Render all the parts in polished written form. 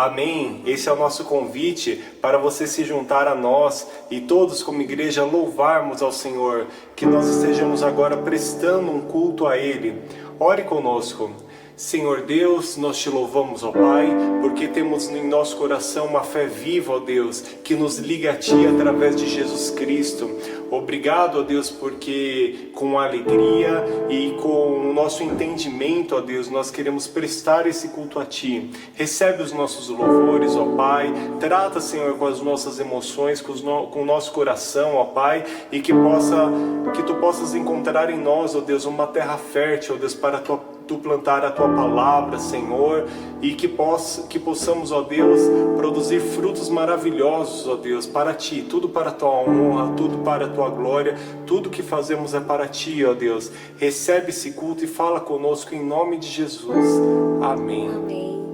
Amém? Esse é o nosso convite para você se juntar a nós e todos como igreja louvarmos ao Senhor, que nós estejamos agora prestando um culto a Ele. Ore conosco. Senhor Deus, nós te louvamos, ó Pai, porque temos em nosso coração uma fé viva, ó Deus, que nos liga a Ti através de Jesus Cristo. Obrigado, ó Deus, porque com alegria e com o nosso entendimento, ó Deus, nós queremos prestar esse culto a Ti. Recebe os nossos louvores, ó Pai. Trata, Senhor, com as nossas emoções, com o nosso coração, ó Pai, e que Tu possas encontrar em nós, ó Deus, uma terra fértil, ó Deus, para Tu plantar a Tua palavra, Senhor, e que possamos, ó Deus, produzir frutos maravilhosos, ó Deus, para Ti, tudo para a Tua honra, tudo para a Tua glória, tudo que fazemos é para Ti, ó Deus. Recebe esse culto e fala conosco em nome de Jesus. Amém. Amém.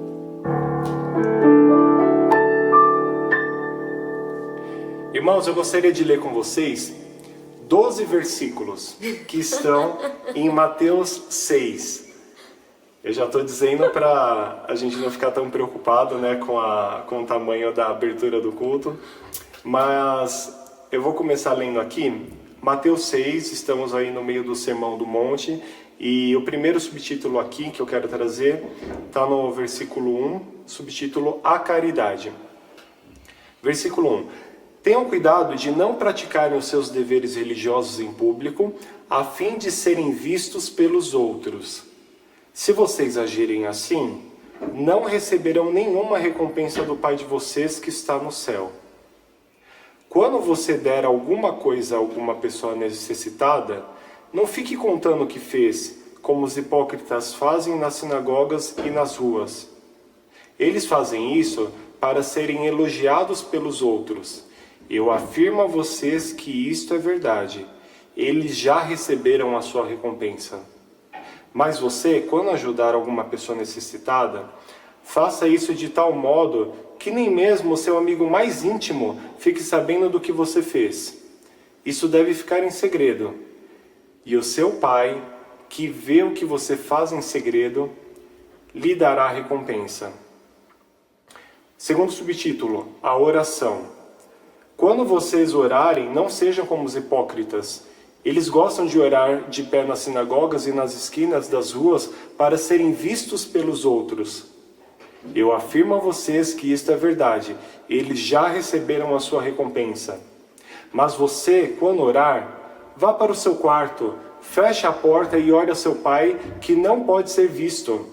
Irmãos, eu gostaria de ler com vocês 12 versículos que estão em Mateus 6. Eu já estou dizendo para a gente não ficar tão preocupado, né, com o tamanho da abertura do culto, mas eu vou começar lendo aqui, Mateus 6, estamos aí no meio do Sermão do Monte, e o primeiro subtítulo aqui que eu quero trazer está no versículo 1, subtítulo A Caridade. Versículo 1. Tenham cuidado de não praticarem os seus deveres religiosos em público, a fim de serem vistos pelos outros. Se vocês agirem assim, não receberão nenhuma recompensa do Pai de vocês que está no céu. Quando você der alguma coisa a alguma pessoa necessitada, não fique contando o que fez, como os hipócritas fazem nas sinagogas e nas ruas. Eles fazem isso para serem elogiados pelos outros. Eu afirmo a vocês que isto é verdade. Eles já receberam a sua recompensa. Mas você, quando ajudar alguma pessoa necessitada, faça isso de tal modo que nem mesmo o seu amigo mais íntimo fique sabendo do que você fez. Isso deve ficar em segredo. E o seu Pai, que vê o que você faz em segredo, lhe dará a recompensa. Segundo subtítulo, a oração. Quando vocês orarem, não sejam como os hipócritas. Eles gostam de orar de pé nas sinagogas e nas esquinas das ruas para serem vistos pelos outros. Eu afirmo a vocês que isto é verdade. Eles já receberam a sua recompensa. Mas você, quando orar, vá para o seu quarto, feche a porta e ore ao seu Pai, que não pode ser visto.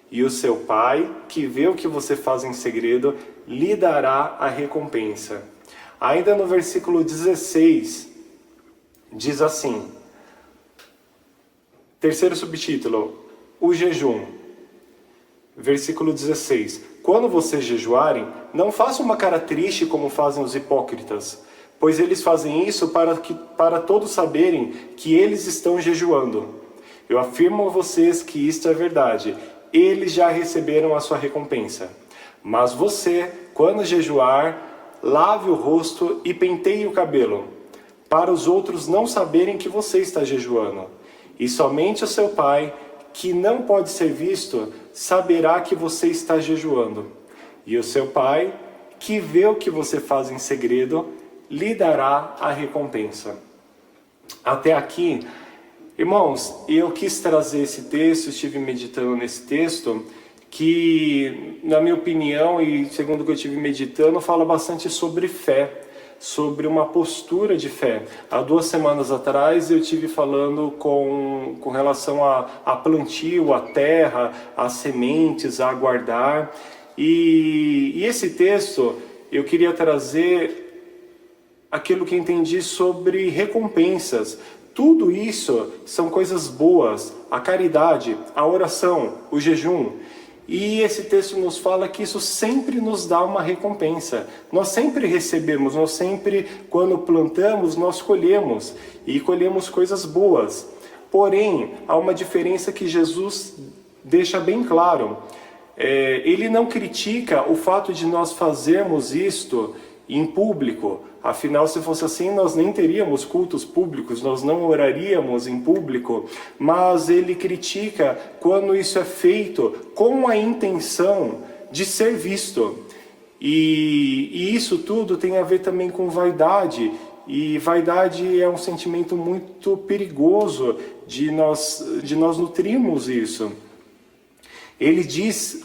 E o seu Pai, que vê o que você faz em segredo, lhe dará a recompensa. Ainda no versículo 16, diz assim, terceiro subtítulo, o jejum. Versículo 16. Quando vocês jejuarem, não façam uma cara triste como fazem os hipócritas, pois eles fazem isso para todos saberem que eles estão jejuando. Eu afirmo a vocês que isto é verdade. Eles já receberam a sua recompensa. Mas você, quando jejuar, lave o rosto e penteie o cabelo, para os outros não saberem que você está jejuando. E somente o seu Pai, que não pode ser visto, saberá que você está jejuando. E o seu Pai, que vê o que você faz em segredo, lhe dará a recompensa. Até aqui, irmãos, eu quis trazer esse texto, estive meditando nesse texto, que, na minha opinião, e segundo o que eu estive meditando, fala bastante sobre fé, sobre uma postura de fé. Há 2 semanas atrás eu estive falando com relação a plantio, a terra, as sementes, a aguardar. E esse texto eu queria trazer aquilo que entendi sobre recompensas. Tudo isso são coisas boas, a caridade, a oração, o jejum. E esse texto nos fala que isso sempre nos dá uma recompensa. Nós sempre recebemos, nós sempre, quando plantamos, nós colhemos. E colhemos coisas boas. Porém, há uma diferença que Jesus deixa bem claro. Ele não critica o fato de nós fazermos isto em público. Afinal, se fosse assim, nós nem teríamos cultos públicos, nós não oraríamos em público. Mas ele critica quando isso é feito com a intenção de ser visto. E isso tudo tem a ver também com vaidade. E vaidade é um sentimento muito perigoso de nós nutrirmos isso. Ele diz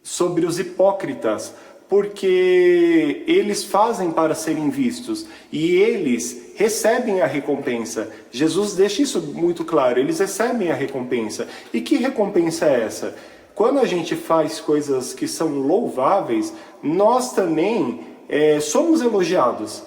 sobre os hipócritas, porque eles fazem para serem vistos e eles recebem a recompensa. Jesus deixa isso muito claro, eles recebem a recompensa. E que recompensa é essa? Quando a gente faz coisas que são louváveis, nós também somos elogiados.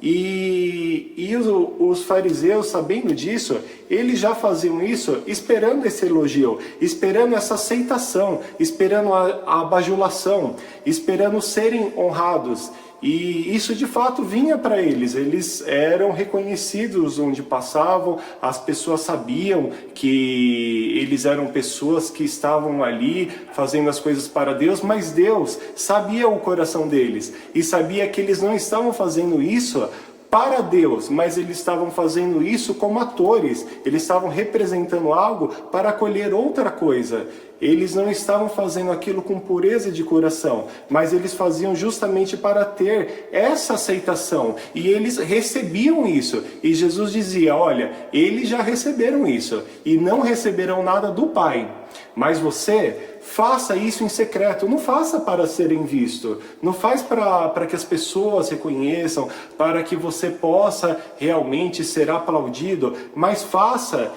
E os fariseus, sabendo disso, eles já faziam isso esperando esse elogio, esperando essa aceitação, esperando a bajulação, esperando serem honrados. E isso de fato vinha para eles, eles eram reconhecidos onde passavam, as pessoas sabiam que eles eram pessoas que estavam ali fazendo as coisas para Deus, mas Deus sabia o coração deles e sabia que eles não estavam fazendo isso para Deus, mas eles estavam fazendo isso como atores, eles estavam representando algo para colher outra coisa. Eles não estavam fazendo aquilo com pureza de coração, mas eles faziam justamente para ter essa aceitação. E eles recebiam isso. E Jesus dizia, olha, eles já receberam isso e não receberão nada do Pai. Mas você faça isso em secreto, não faça para serem visto, não faz para que as pessoas reconheçam, para que você possa realmente ser aplaudido, mas faça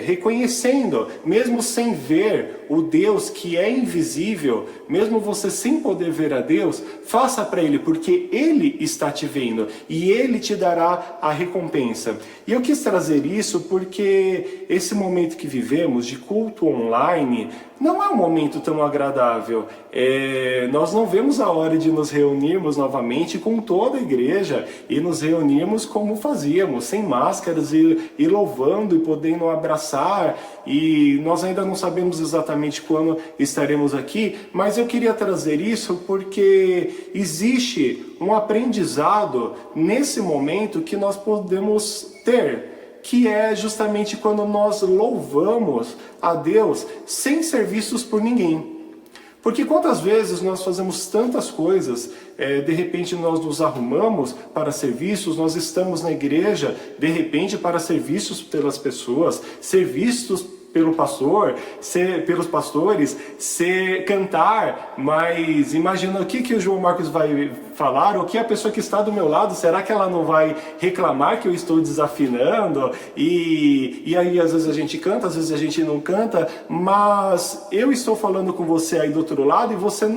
reconhecendo, mesmo sem ver o Deus que é invisível, mesmo você sem poder ver a Deus, faça para Ele, porque Ele está te vendo e Ele te dará a recompensa. E eu quis trazer isso porque esse momento que vivemos de culto online não é um momento tão agradável. Nós não vemos a hora de nos reunirmos novamente com toda a igreja e nos reunirmos como fazíamos, sem máscaras e louvando e podendo abraçar. E nós ainda não sabemos exatamente quando estaremos aqui, mas eu queria trazer isso porque existe um aprendizado nesse momento que nós podemos ter, que é justamente quando nós louvamos a Deus sem ser vistos por ninguém. Porque quantas vezes nós fazemos tantas coisas, de repente nós nos arrumamos para ser vistos, nós estamos na igreja, de repente para ser vistos pelas pessoas, ser vistos pelo pastor, pelos pastores, cantar, mas imagina o que o João Marcos vai falar, ou que a pessoa que está do meu lado, será que ela não vai reclamar que eu estou desafinando? E aí às vezes a gente canta, às vezes a gente não canta, mas eu estou falando com você aí do outro lado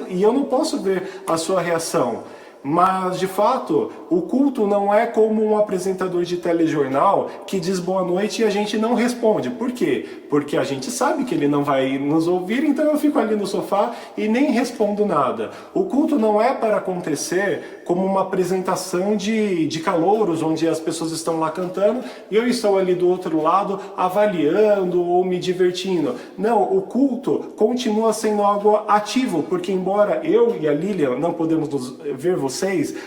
e eu não posso ver a sua reação. Mas, de fato, o culto não é como um apresentador de telejornal que diz boa noite e a gente não responde. Por quê? Porque a gente sabe que ele não vai nos ouvir, então eu fico ali no sofá e nem respondo nada. O culto não é para acontecer como uma apresentação de calouros, onde as pessoas estão lá cantando e eu estou ali do outro lado avaliando ou me divertindo. Não, o culto continua sendo algo ativo, porque embora eu e a Lilian não podemos ver vocês,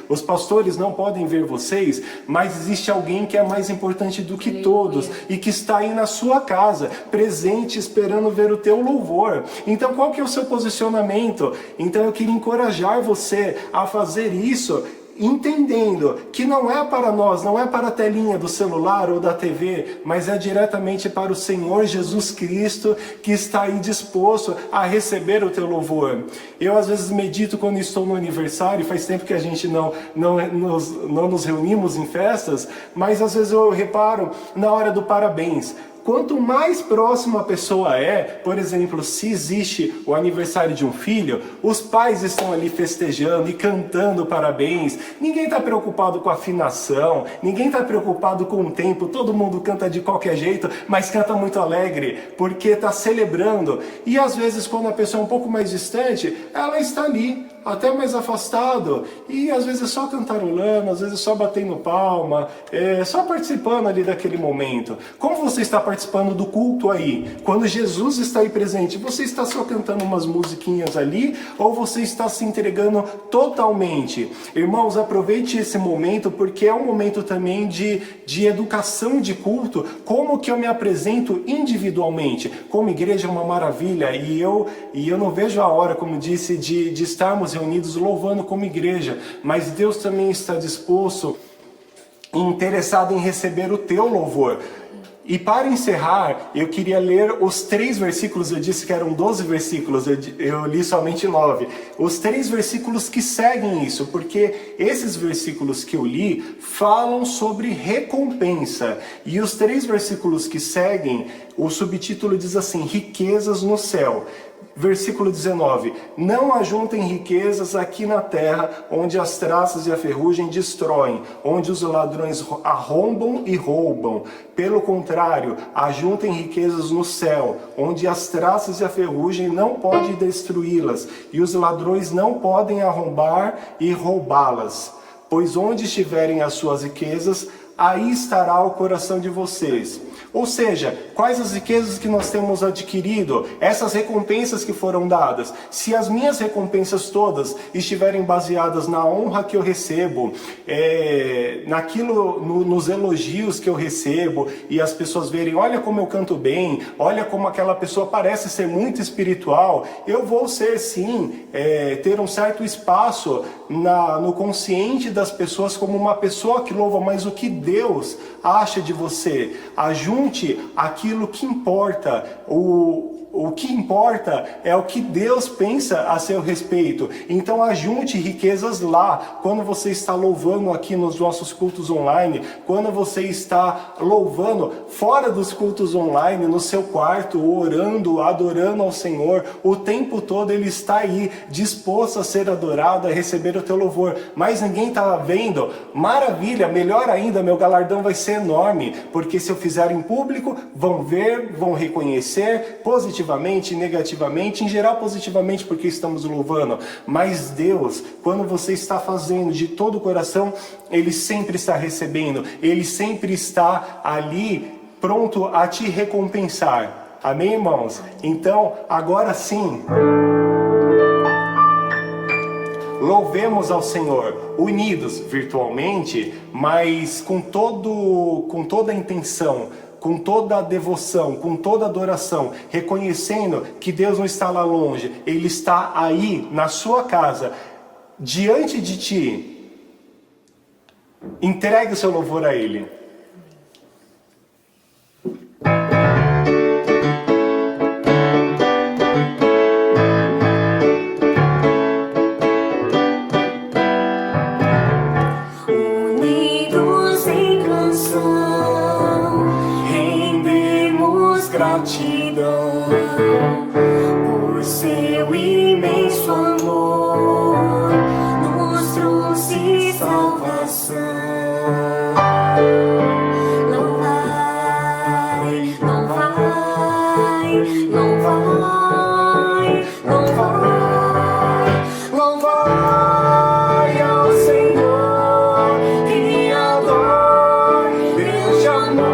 os pastores não podem ver vocês, mas existe alguém que é mais importante do que todos e que está aí na sua casa, presente, esperando ver o teu louvor. Então qual que é o seu posicionamento? Então eu queria encorajar você a fazer isso, entendendo que não é para nós, não é para a telinha do celular ou da TV, mas é diretamente para o Senhor Jesus Cristo que está aí disposto a receber o teu louvor. Eu às vezes medito quando estou no aniversário, faz tempo que a gente não nos reunimos em festas, mas às vezes eu reparo na hora do parabéns. Quanto mais próxima a pessoa é, por exemplo, se existe o aniversário de um filho, os pais estão ali festejando e cantando parabéns. Ninguém está preocupado com a afinação, ninguém está preocupado com o tempo, todo mundo canta de qualquer jeito, mas canta muito alegre, porque está celebrando. E às vezes, quando a pessoa é um pouco mais distante, ela está ali até mais afastado, e às vezes só cantarolando, às vezes só batendo palma, só participando ali daquele momento. Como você está participando do culto aí? Quando Jesus está aí presente, você está só cantando umas musiquinhas ali, ou você está se entregando totalmente? Irmãos, aproveite esse momento, porque é um momento também de educação de culto. Como que eu me apresento individualmente? Como igreja é uma maravilha, e eu não vejo a hora, como disse, de estarmos reunidos louvando como igreja, mas Deus também está disposto e interessado em receber o teu louvor. E para encerrar, eu queria ler os 3 versículos, eu disse que eram 12 versículos, eu li somente 9. Os 3 versículos que seguem isso, porque esses versículos que eu li falam sobre recompensa. E os 3 versículos que seguem, o subtítulo diz assim: riquezas no céu. Versículo 19: não ajuntem riquezas aqui na terra, onde as traças e a ferrugem destroem, onde os ladrões arrombam e roubam. Pelo contrário, ajuntem riquezas no céu, onde as traças e a ferrugem não podem destruí-las, e os ladrões não podem arrombar e roubá-las. Pois onde estiverem as suas riquezas, aí estará o coração de vocês. Ou seja, quais as riquezas que nós temos adquirido, essas recompensas que foram dadas. Se as minhas recompensas todas estiverem baseadas na honra que eu recebo, nos elogios que eu recebo, e as pessoas verem, olha como eu canto bem, olha como aquela pessoa parece ser muito espiritual, eu vou ser sim, ter um certo espaço no consciente das pessoas como uma pessoa que louva, mas o que Deus acha de você? Ajunte aquilo que importa. O que importa é o que Deus pensa a seu respeito. Então ajunte riquezas lá. Quando você está louvando aqui nos nossos cultos online, quando você está louvando fora dos cultos online, no seu quarto, orando, adorando ao Senhor, o tempo todo Ele está aí, disposto a ser adorado, a receber o teu louvor. Mas ninguém está vendo. Maravilha, melhor ainda, meu galardão vai ser enorme, porque se eu fizer em público, vão ver, vão reconhecer positivamente, negativamente, em geral positivamente, porque estamos louvando. Mas Deus, quando você está fazendo de todo o coração, Ele sempre está recebendo, Ele sempre está ali pronto a te recompensar. Amém, irmãos? Então, agora sim, louvemos ao Senhor, unidos virtualmente, mas com toda a intenção, com toda a devoção, com toda a adoração, reconhecendo que Deus não está lá longe, Ele está aí na sua casa, diante de ti. Entregue o seu louvor a Ele. Gratidão por seu imenso amor, nos trouxe salvação. Louvai, louvai, louvai, louvai, louvai ao Senhor, Criador, Deus de amor.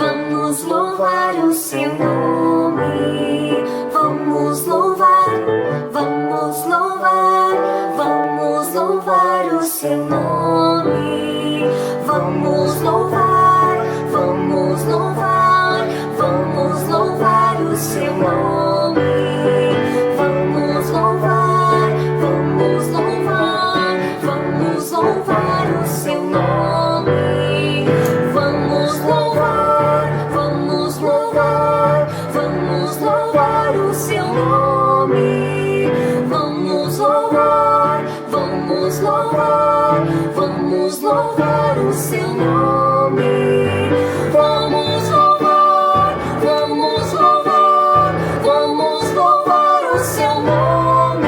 Vamos louvar o seu nome. Vamos louvar o seu nome. Vamos louvar o seu nome. Vamos louvar o seu nome. Vamos louvar vamos louvar o seu nome. Vamos louvar, vamos louvar, vamos louvar o seu nome.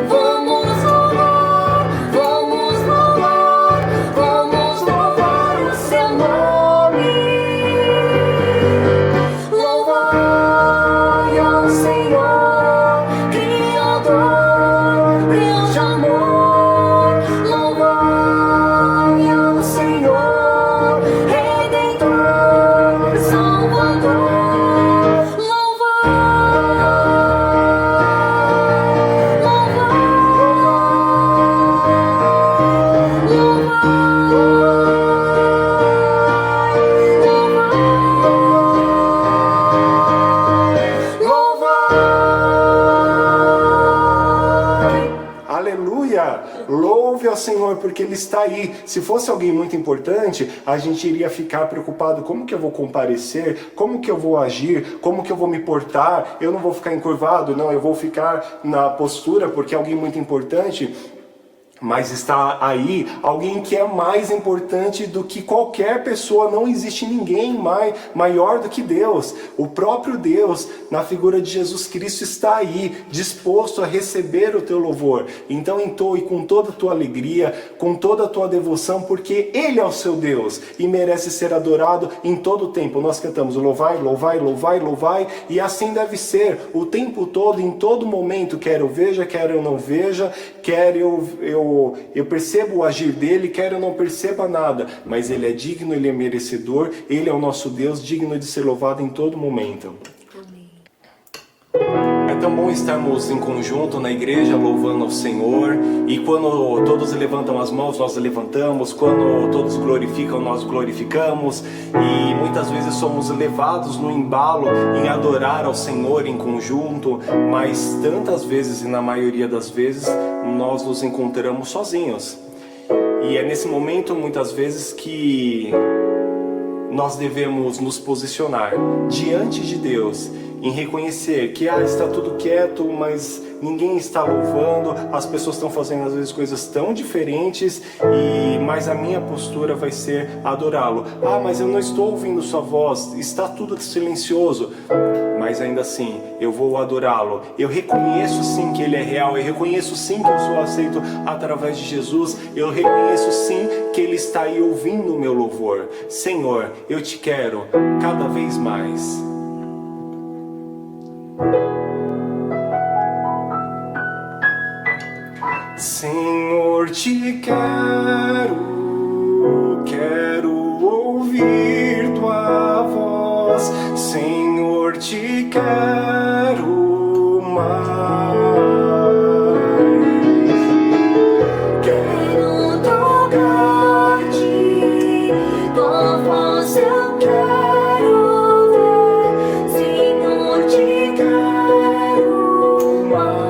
Vamos louvar, vamos louvar, vamos louvar o seu nome. Louvai ao Senhor, Criador, Deus de amor. Louvai ao Senhor, Redentor, Salvador. Aleluia! Louve ao Senhor, porque Ele está aí. Se fosse alguém muito importante, a gente iria ficar preocupado. Como que eu vou comparecer? Como que eu vou agir? Como que eu vou me portar? Eu não vou ficar encurvado, não. Eu vou ficar na postura, porque é alguém muito importante. Mas está aí alguém que é mais importante do que qualquer pessoa. Não existe ninguém maior do que Deus. O próprio Deus, na figura de Jesus Cristo, está aí, disposto a receber o teu louvor. Então entoe com toda a tua alegria, com toda a tua devoção, porque Ele é o seu Deus e merece ser adorado em todo o tempo. Nós cantamos louvai, louvai, louvai, louvai, e assim deve ser o tempo todo, em todo momento, quer eu veja, quer eu não veja, quer eu percebo o agir dele, quer eu não perceba nada, mas ele é digno, ele é merecedor, ele é o nosso Deus, digno de ser louvado em todo momento. É tão bom estarmos em conjunto na igreja louvando ao Senhor, e quando todos levantam as mãos, nós levantamos, quando todos glorificam, nós glorificamos, e muitas vezes somos levados no embalo em adorar ao Senhor em conjunto, mas tantas vezes, e na maioria das vezes, nós nos encontramos sozinhos. E é nesse momento, muitas vezes, que nós devemos nos posicionar diante de Deus, em reconhecer que está tudo quieto, mas ninguém está louvando, as pessoas estão fazendo às vezes coisas tão diferentes, mas a minha postura vai ser adorá-lo. Mas eu não estou ouvindo sua voz, está tudo silencioso, mas ainda assim eu vou adorá-lo. Eu reconheço sim que Ele é real, eu reconheço sim que eu sou aceito através de Jesus, eu reconheço sim que Ele está aí ouvindo o meu louvor. Senhor, eu te quero cada vez mais. Senhor, te quero ouvir tua voz. Senhor, te quero mais. Quero tocar-te, tua voz eu quero ver. Senhor, te quero mais.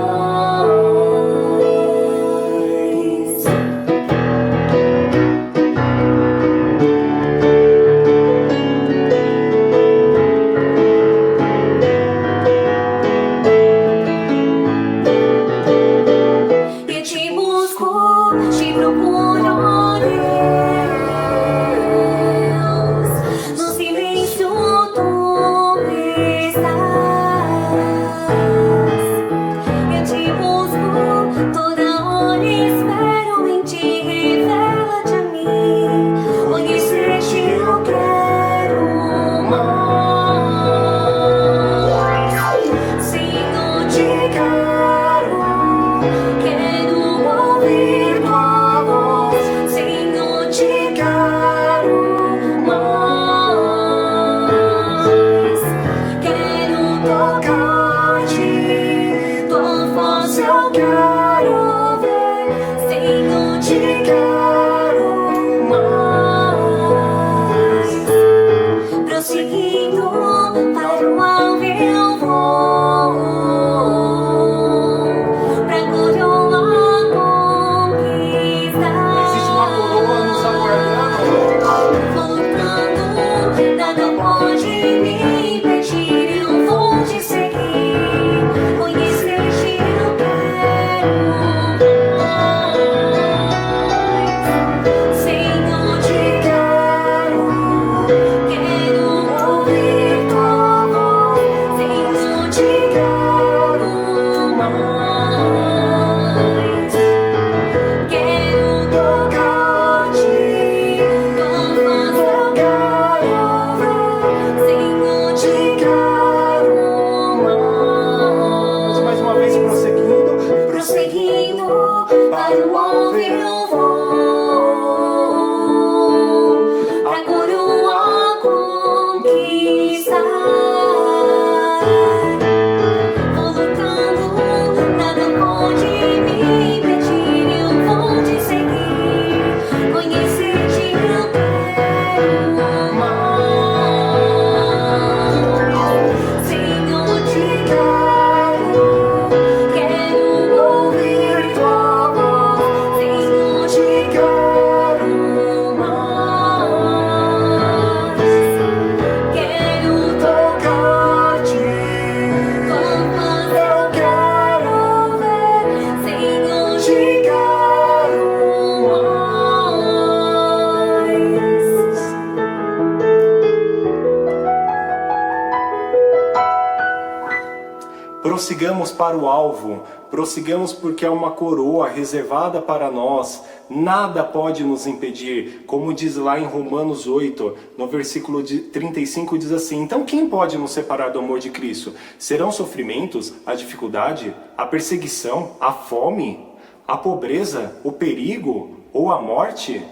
Prossigamos para o alvo, prossigamos porque é uma coroa reservada para nós, nada pode nos impedir, como diz lá em Romanos 8, no versículo 35 diz assim: então quem pode nos separar do amor de Cristo? Serão sofrimentos, a dificuldade, a perseguição, a fome, a pobreza, o perigo ou a morte?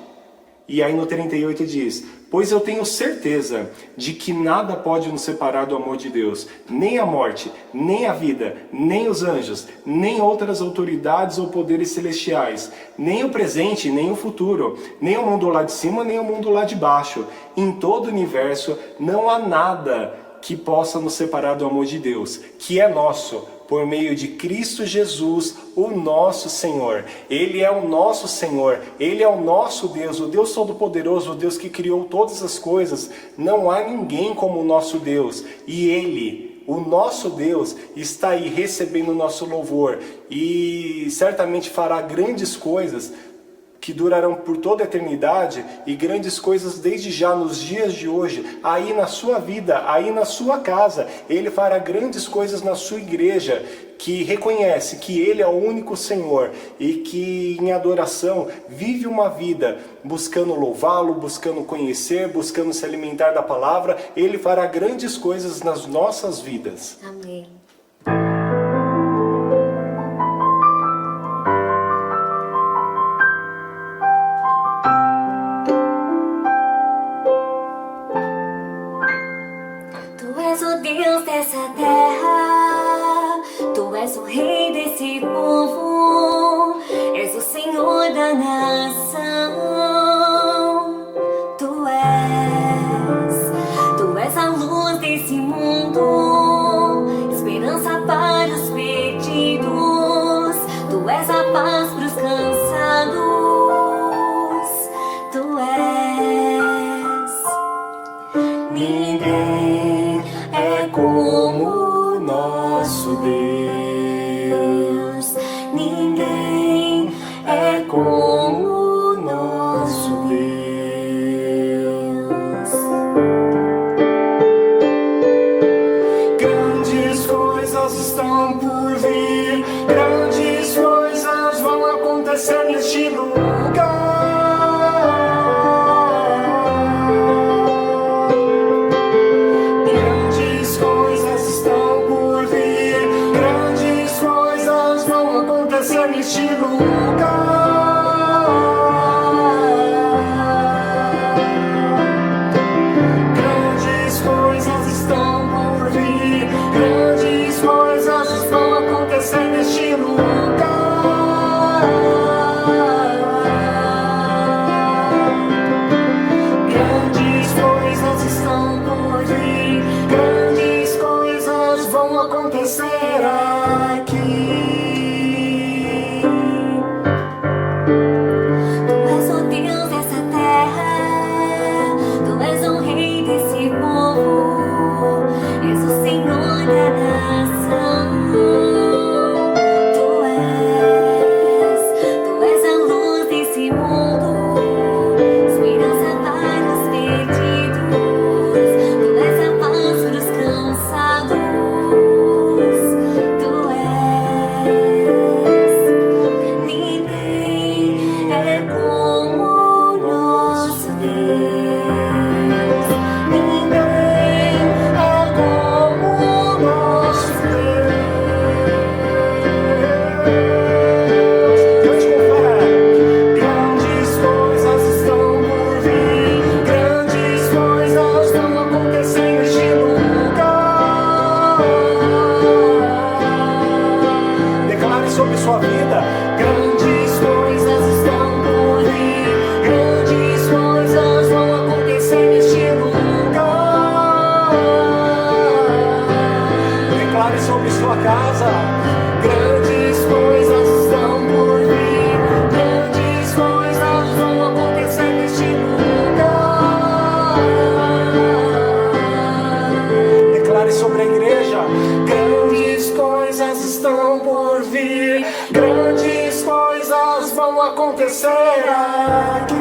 E aí no 38 diz: pois eu tenho certeza de que nada pode nos separar do amor de Deus, nem a morte, nem a vida, nem os anjos, nem outras autoridades ou poderes celestiais, nem o presente, nem o futuro, nem o mundo lá de cima, nem o mundo lá de baixo. Em todo o universo não há nada que possa nos separar do amor de Deus, que é nosso, por meio de Cristo Jesus, o nosso Senhor. Ele é o nosso Senhor, Ele é o nosso Deus, o Deus Todo-Poderoso, o Deus que criou todas as coisas. Não há ninguém como o nosso Deus. E Ele, o nosso Deus, está aí recebendo o nosso louvor e certamente fará grandes coisas que durarão por toda a eternidade, e grandes coisas desde já nos dias de hoje, aí na sua vida, aí na sua casa. Ele fará grandes coisas na sua igreja, que reconhece que Ele é o único Senhor e que em adoração vive uma vida buscando louvá-lo, buscando conhecer, buscando se alimentar da palavra. Ele fará grandes coisas nas nossas vidas. Amém. Tu és o Deus dessa terra, Tu és o Rei desse povo, és o Senhor da nação. Tu és a luz desse mundo, esperança para os perdidos. Tu és a paz para os cansados. Tu és. Ninguém é como o nosso Deus. Ninguém é como o nosso Deus. Grandes coisas estão por vir, grandes coisas vão acontecer neste lugar. Grandes coisas estão por vir, grandes coisas vão acontecer neste lugar. Grandes coisas estão por vir, grandes coisas vão acontecer neste lugar. Grandes coisas estão por vir, grandes coisas vão acontecer aqui. Tu és o Deus dessa terra, Tu és o Rei desse povo, és o Senhor da nação. Tu és a luz desse mundo, esperança para os perdidos. Tu és a paz para os cansados. Tu és. Ninguém é como o nosso Deus. Ninguém é como o nosso Deus. Cante com fé. Grandes coisas estão por vir, grandes coisas vão acontecer neste lugar. Declare sobre sua vida: grandes coisas estão por vir, grandes coisas vão acontecer neste lugar. Declare sobre sua casa: grandes coisas estão por vir, grandes coisas vão acontecer neste lugar. Declare sobre a igreja: grandes coisas estão por vir, grandes coisas vão acontecer aqui.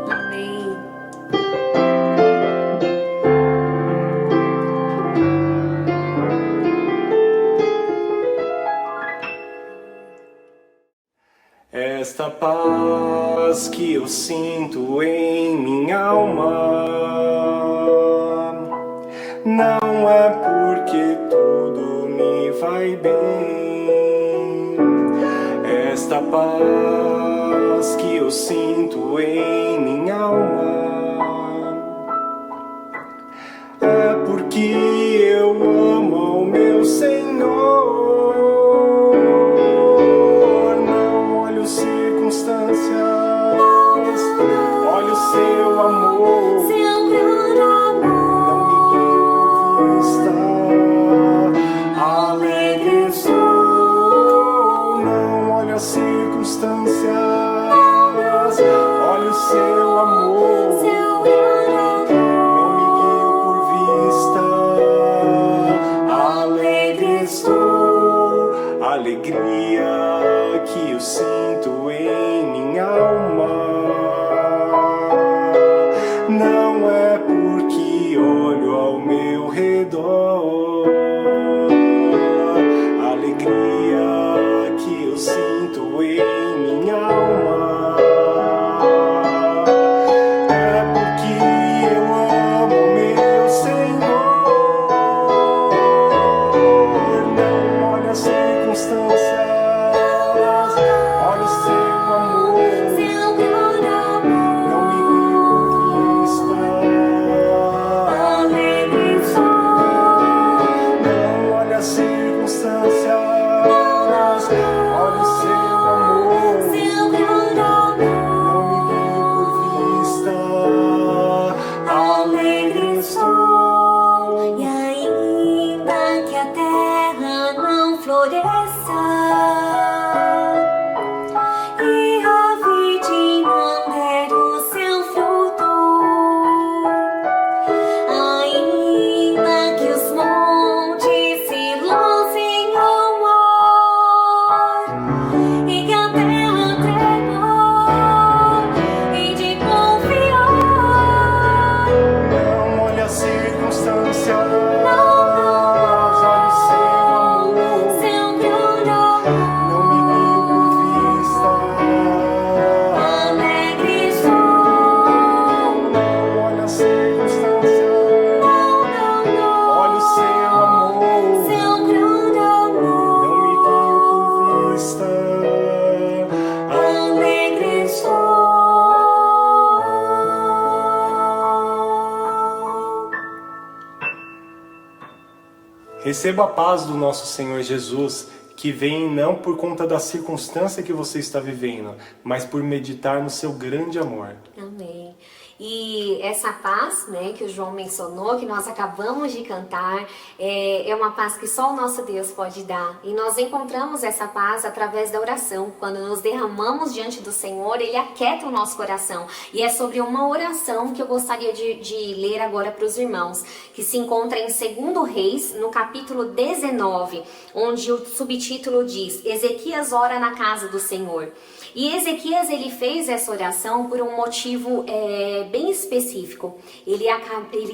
Amém. Esta paz que eu sinto em minha alma não é porque tudo me vai bem. Esta paz que eu sinto em minha alma é porque eu amo ao meu Senhor. Não olho circunstâncias, olho seu amor. Seu grande amor. Não me guio por vista, alegre estou. Não olho as circunstâncias, olho seu amor. Seu grande amor. Não me guio por vista, alegre estou. Alegria que eu sinto em minha alma não é porque olho ao meu redor. Alegria que eu sinto em minha alma é porque eu amo meu Senhor. Não olho as circunstâncias, olho seu amor. Seu grande amor. Não me guio por vista, Alegre sou. não olho as circunstâncias, olho seu amor. Seu grande amor. Não me guio por vista, alegre sou. E ainda que a terra não floresça e a vide não der o seu fruto, ainda que os montes se lancem ao mar e que a terra tremor e de confiar. Não olhe as circunstâncias, olhe seu amor. Seu grande amor. Não me guio por vista, Alegre sou. não olhe as circunstâncias, olhe seu amor. Seu grande amor. Não me guio por vista, Alegre sou. receba a paz do nosso Senhor Jesus, que vem não por conta da circunstância que você está vivendo, mas por meditar no seu grande amor. Amém. E essa paz, né, que o João mencionou, que nós acabamos de cantar, é uma paz que só o nosso Deus pode dar. E nós encontramos essa paz através da oração. Quando nos derramamos diante do Senhor, Ele aquieta o nosso coração. E é sobre uma oração que eu gostaria de ler agora para os irmãos, que se encontra em 2 Reis, no capítulo 19, onde o subtítulo diz: Ezequias ora na casa do Senhor. E Ezequias, ele fez essa oração por um motivo bem específico. Ele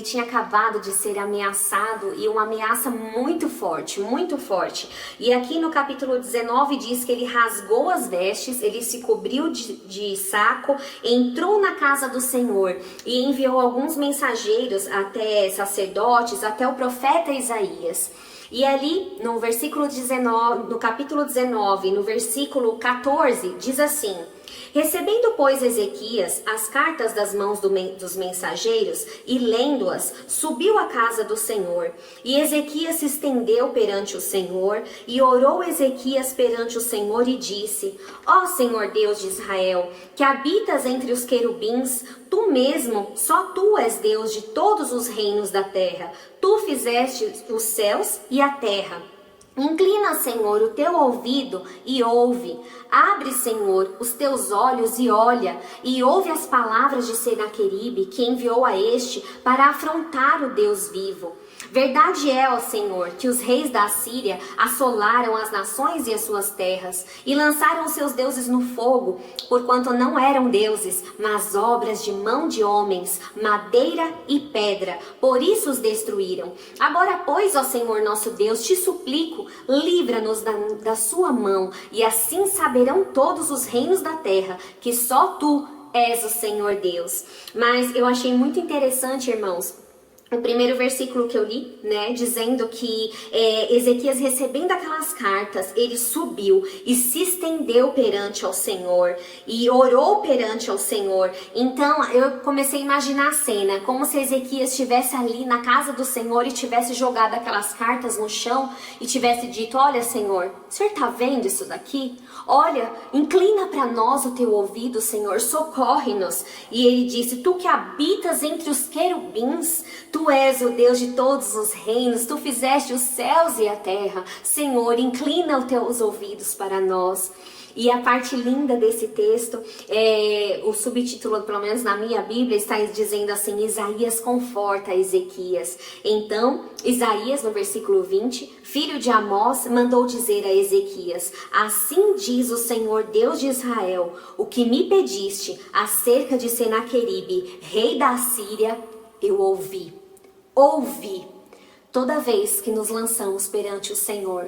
tinha acabado de ser ameaçado, e uma ameaça muito forte, muito forte. E aqui no capítulo 19 diz que ele rasgou as vestes, ele se cobriu de saco, entrou na casa do Senhor e enviou alguns mensageiros até sacerdotes, até o profeta Isaías. E ali no versículo 19, no capítulo 19, no versículo 14, diz assim: Recebendo, pois, Ezequias as cartas das mãos dos mensageiros e lendo-as, subiu à casa do Senhor. E Ezequias se estendeu perante o Senhor, e orou Ezequias perante o Senhor e disse: Ó Senhor Deus de Israel, que habitas entre os querubins, tu mesmo, só tu és Deus de todos os reinos da terra. Tu fizeste os céus e a terra. Inclina, Senhor, o teu ouvido e ouve. Abre, Senhor, os teus olhos e olha, e ouve as palavras de Senaqueribe, que enviou a este para afrontar o Deus vivo. Verdade é, ó Senhor, que os reis da Assíria assolaram as nações e as suas terras, e lançaram os seus deuses no fogo, porquanto não eram deuses, mas obras de mão de homens, madeira e pedra, por isso os destruíram. Agora, pois, ó Senhor nosso Deus, te suplico, livra-nos da sua mão, e assim saberão todos os reinos da terra, que só tu és o Senhor Deus. Mas eu achei muito interessante, irmãos, o primeiro versículo que eu li, né, dizendo que Ezequias, recebendo aquelas cartas, ele subiu e se estendeu perante ao Senhor e orou perante ao Senhor. Então eu comecei a imaginar a cena, como se Ezequias estivesse ali na casa do Senhor e tivesse jogado aquelas cartas no chão e tivesse dito: olha, Senhor, o Senhor está vendo isso daqui? Olha, inclina para nós o teu ouvido, Senhor, socorre-nos. E ele disse: tu que habitas entre os querubins, tu és o Deus de todos os reinos, tu fizeste os céus e a terra. Senhor, inclina os teus ouvidos para nós. E a parte linda desse texto, o subtítulo, pelo menos na minha Bíblia, está dizendo assim: Isaías conforta Ezequias. Então, Isaías, no versículo 20, filho de Amós, mandou dizer a Ezequias: assim diz o Senhor Deus de Israel, o que me pediste acerca de Senaqueribe, rei da Assíria, eu ouvi. Toda vez que nos lançamos perante o Senhor,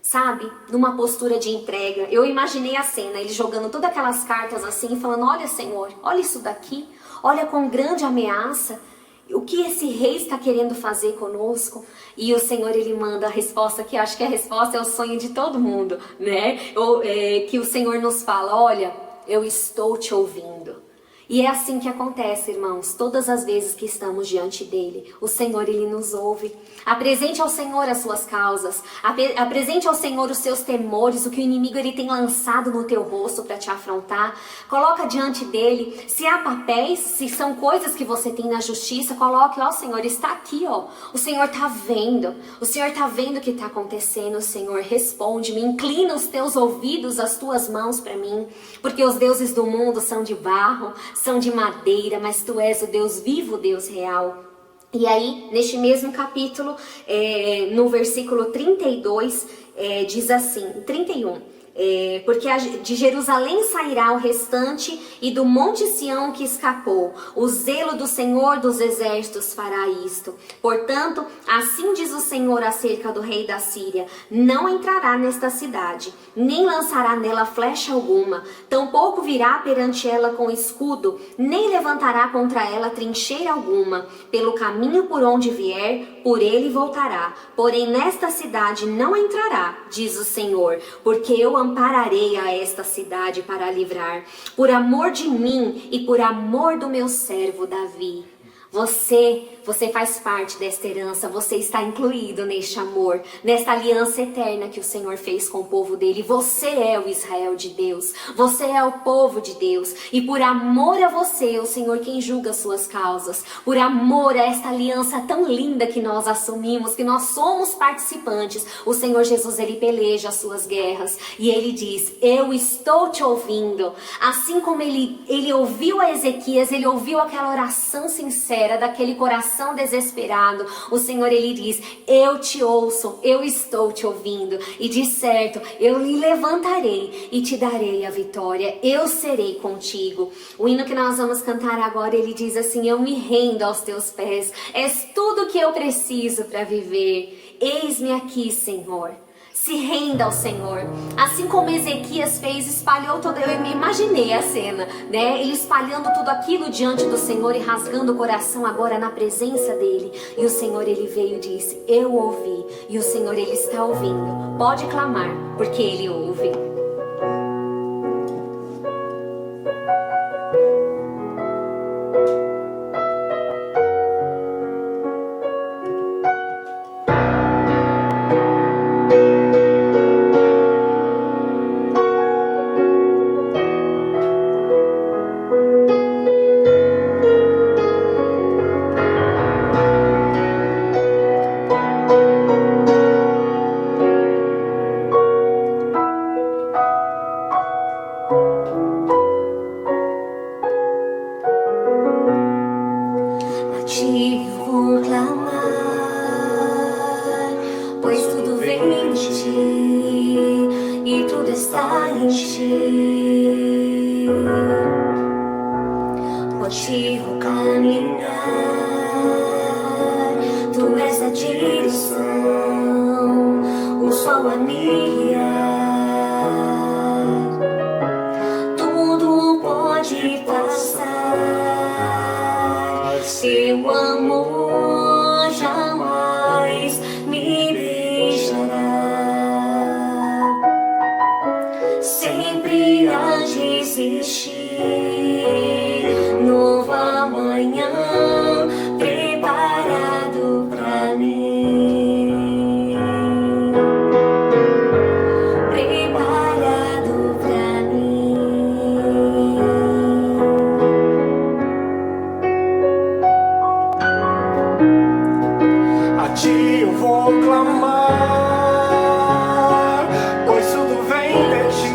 sabe, numa postura de entrega, eu imaginei a cena, ele jogando todas aquelas cartas assim, falando: olha, Senhor, olha isso daqui, olha com grande ameaça, o que esse rei está querendo fazer conosco. E o Senhor, ele manda a resposta, que acho que a resposta é o sonho de todo mundo, né? Que o Senhor nos fala: olha, eu estou te ouvindo. E é assim que acontece, irmãos, todas as vezes que estamos diante dele, o Senhor, ele nos ouve. Apresente ao Senhor as suas causas, apresente ao Senhor os seus temores, o que o inimigo ele tem lançado no teu rosto para te afrontar. Coloca diante dele, se há papéis, se são coisas que você tem na justiça, coloque: ó Senhor, está aqui, ó, o Senhor está vendo o que está acontecendo. Senhor, responde-me, inclina os teus ouvidos, as tuas mãos para mim, porque os deuses do mundo são de barro, são de madeira, mas tu és o Deus vivo, o Deus real. E aí, neste mesmo capítulo, no versículo 32, diz assim, 31... porque de Jerusalém sairá o restante e do monte Sião que escapou. O zelo do Senhor dos exércitos fará isto. Portanto, assim diz o Senhor acerca do rei da Síria: não entrará nesta cidade, nem lançará nela flecha alguma, tampouco virá perante ela com escudo, nem levantará contra ela trincheira alguma. Pelo caminho por onde vier, por ele voltará. Porém nesta cidade não entrará, diz o Senhor, porque eu ampararei a esta cidade para a livrar, por amor de mim e por amor do meu servo Davi. Você faz parte desta herança, você está incluído neste amor, nesta aliança eterna que o Senhor fez com o povo dele. Você é o Israel de Deus, você é o povo de Deus, e por amor a você, o Senhor quem julga as suas causas, por amor a esta aliança tão linda que nós assumimos, que nós somos participantes, o Senhor Jesus, ele peleja as suas guerras, e ele diz: eu estou te ouvindo. Assim como ele ouviu a Ezequias, ele ouviu aquela oração sincera, daquele coração desesperado, o Senhor, ele diz: eu te ouço, eu estou te ouvindo, e de certo eu lhe levantarei e te darei a vitória, eu serei contigo. O hino que nós vamos cantar agora, ele diz assim: eu me rendo aos teus pés, és tudo que eu preciso para viver, eis-me aqui, Senhor. Se renda ao Senhor, assim como Ezequias fez, espalhou toda, eu me imaginei a cena, né? Ele espalhando tudo aquilo diante do Senhor e rasgando o coração agora na presença dele. E o Senhor, ele veio e disse: eu ouvi. E o Senhor, ele está ouvindo. Pode clamar, porque ele ouve. ti. Motivo caminhar, tu és a direção, o sol a me guiar. Tudo pode passar, seu amor jamais me deixará. Sempre há de existir novo amanhã preparado pra mim, preparado pra mim. A ti eu vou clamar, pois tudo vem de ti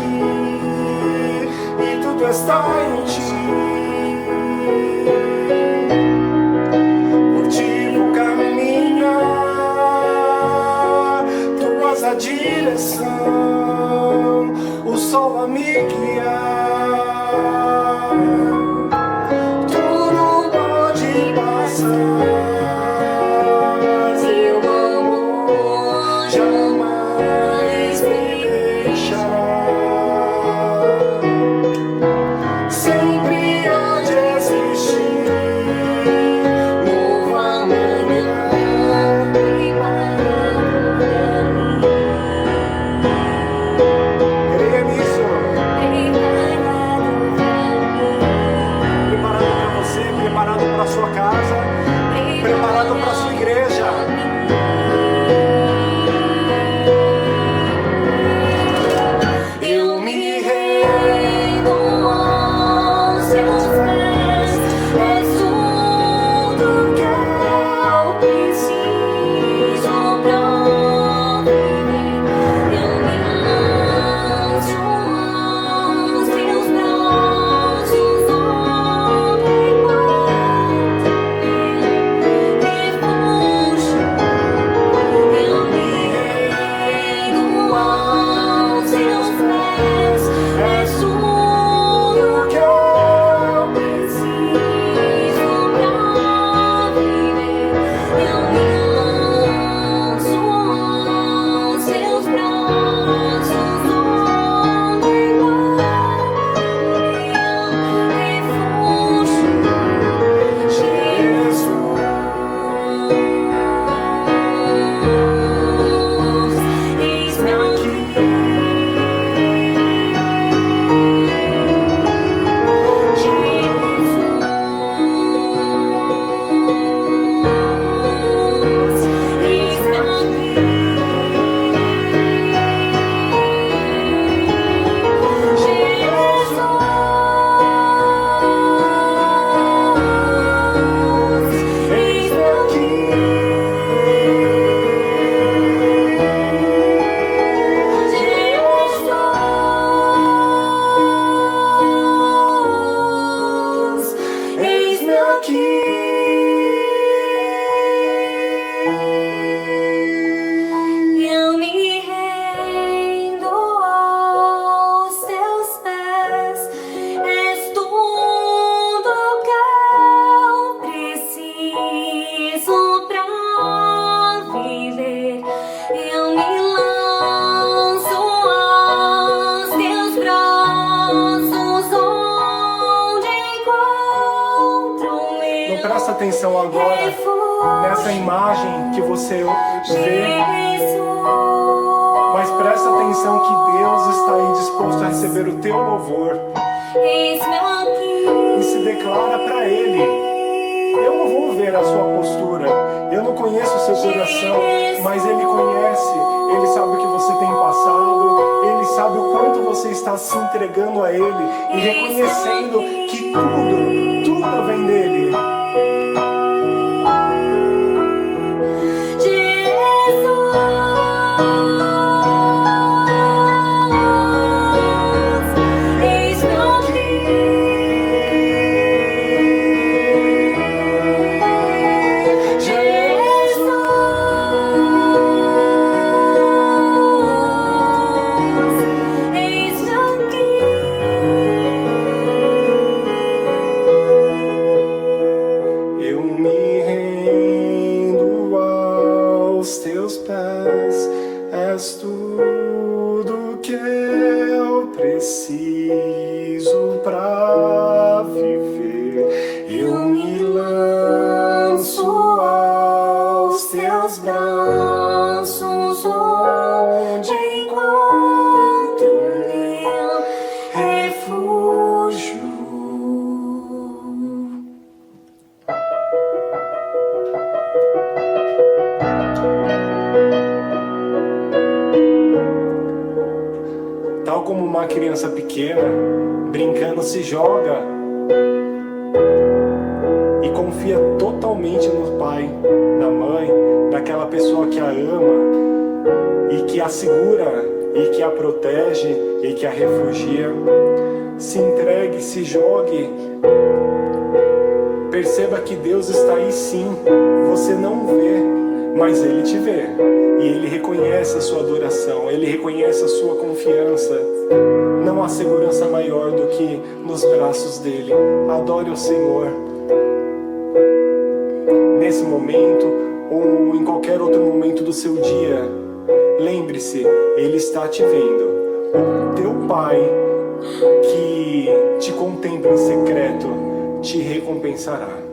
e tudo está em ti. Por ti vou caminhar, tu és a direção, o sol a me guiar. Tudo pode passar, Seu amor jamais me deixará. Sempre há de existir novo amanhã preparado pra mim, creia nisso. preparado pra mim, Preparado para você, preparado para sua casa, preparado para sua igreja. Eu me rendo aos seus pés, és tudo que eu preciso pra viver. Eu me lanço aos teus braços, onde encontro refúgio. Eu me rendo aos teus pés, és tudo que eu preciso pra viver. Eu me lanço aos teus braços, onde encontro refúgio, Jesus. Eis-me Eu me rendo aos teus pés, és tudo que eu preciso pra viver. Eu me lanço aos teus braços, onde encontro Não meu presta atenção agora nessa imagem que você vê, mas presta atenção que Deus está aí disposto a receber o teu louvor e se declara para Ele. Eu não vou ver a sua postura, eu não conheço o seu coração, mas Ele conhece, Ele sabe o que você tem passado, Ele sabe o quanto você está se entregando a Ele e reconhecendo que tudo vem dEle. Eis-me aqui. preciso pra viver. Eu me lanço aos teus braços, onde encontro meu refúgio. Tal como uma criança pequena, brincando, se joga e confia totalmente no pai, na mãe, naquela pessoa que a ama e que a segura e que a protege e que a refugia. Se entregue, se jogue. Perceba que Deus está aí sim. Você não vê, mas Ele te vê. E Ele reconhece a sua adoração, Ele reconhece a sua confiança. Não há segurança maior do que nos braços dEle. Adore o Senhor. Nesse momento, ou em qualquer outro momento do seu dia, lembre-se, Ele está te vendo. O teu Pai, que te contempla em secreto, te recompensará.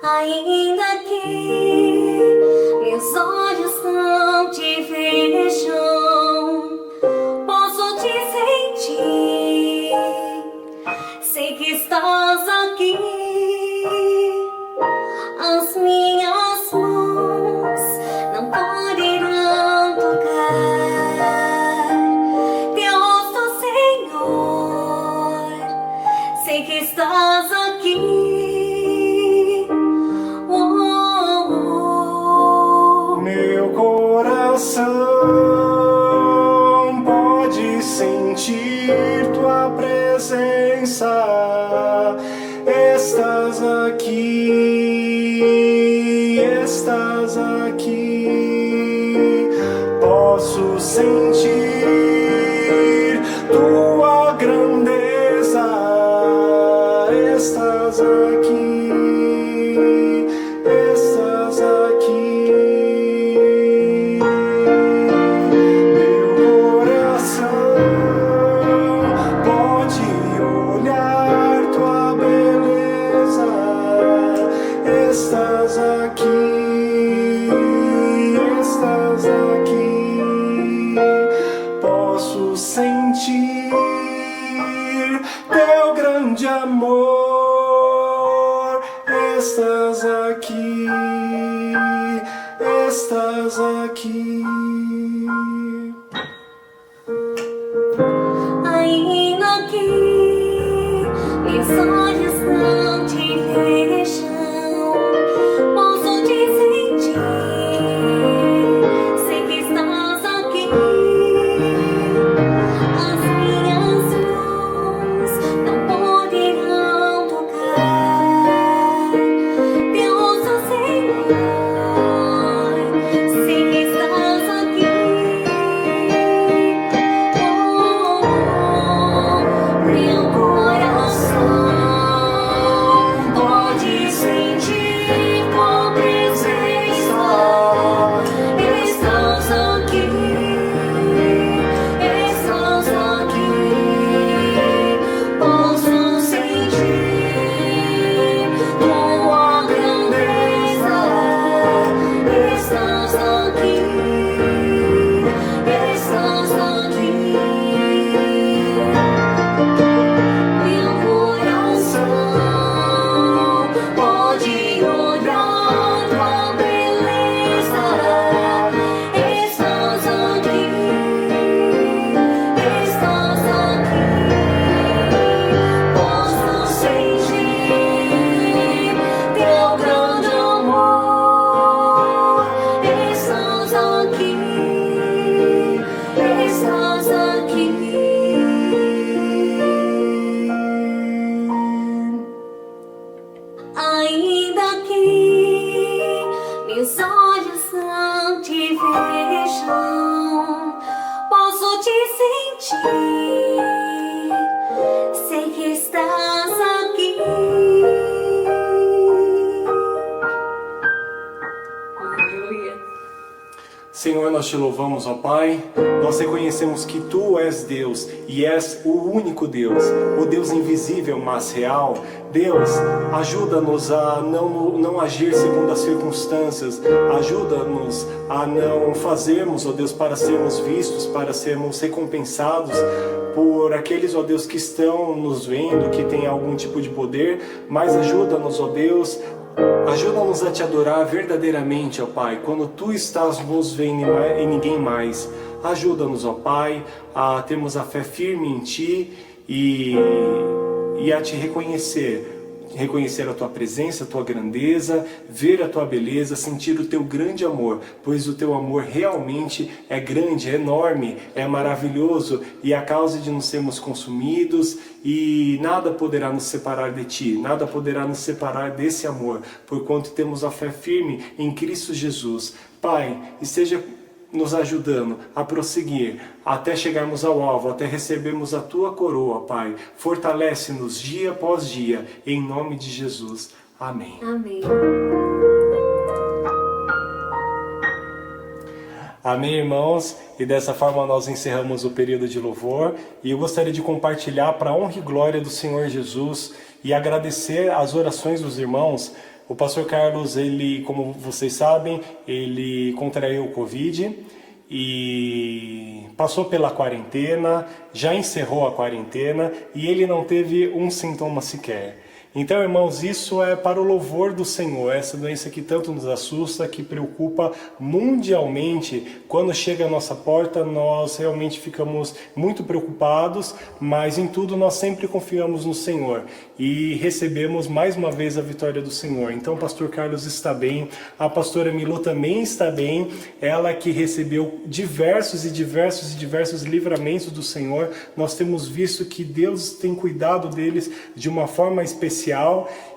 Ainda que meus olhos não te vejam, posso te sentir. Sei que estás aqui. As minhas mãos não poderão tocar teu rosto, Senhor. Sei que estás aqui. Meu coração pode sentir tua presença. Estás aqui, estás aqui. Posso sentir tua grandeza. Estás aqui, estás aqui. Meu coração pode olhar tua beleza. Estás aqui, estás aqui. Posso sentir teu grande amor. Estás aqui, estás aqui. Ainda que meus olhos não te vejam, posso te sentir. Sei que estás aqui. As minhas mãos não poderão tocar teu rosto, Senhor. Sei que estás aqui. Meu coração pode nós te louvamos, ó Pai. Nós reconhecemos que Tu és Deus e és o único Deus, o Deus invisível, mas real. Deus, ajuda-nos a não agir segundo as circunstâncias. Ajuda-nos a não fazermos, ó Deus, para sermos vistos, para sermos recompensados por aqueles, ó Deus, que estão nos vendo, que têm algum tipo de poder. Mas ajuda-nos, ó Deus, ajuda-nos a te adorar verdadeiramente, ó Pai, quando Tu estás nos vendo e ninguém mais. Ajuda-nos, ó Pai, a termos a fé firme em Ti e a Te reconhecer a Tua presença, a Tua grandeza, ver a Tua beleza, sentir o Teu grande amor, pois o Teu amor realmente é grande, é enorme, é maravilhoso e é a causa de nos sermos consumidos, e nada poderá nos separar de Ti, nada poderá nos separar desse amor, porquanto temos a fé firme em Cristo Jesus. Pai, esteja nos ajudando a prosseguir até chegarmos ao alvo, até recebermos a Tua coroa, Pai. Fortalece-nos dia após dia, em nome de Jesus. Amém. Amém. Amém, irmãos? E dessa forma nós encerramos o período de louvor. E eu gostaria de compartilhar para a honra e glória do Senhor Jesus e agradecer as orações dos irmãos. O pastor Carlos, ele, como vocês sabem, ele contraiu o Covid e passou pela quarentena, já encerrou a quarentena e ele não teve um sintoma sequer. Então, irmãos, isso é para o louvor do Senhor, essa doença que tanto nos assusta, que preocupa mundialmente. Quando chega à nossa porta, nós realmente ficamos muito preocupados, mas em tudo nós sempre confiamos no Senhor e recebemos mais uma vez a vitória do Senhor. Então, o pastor Carlos está bem, a pastora Milu também está bem, ela que recebeu diversos livramentos do Senhor. Nós temos visto que Deus tem cuidado deles de uma forma especial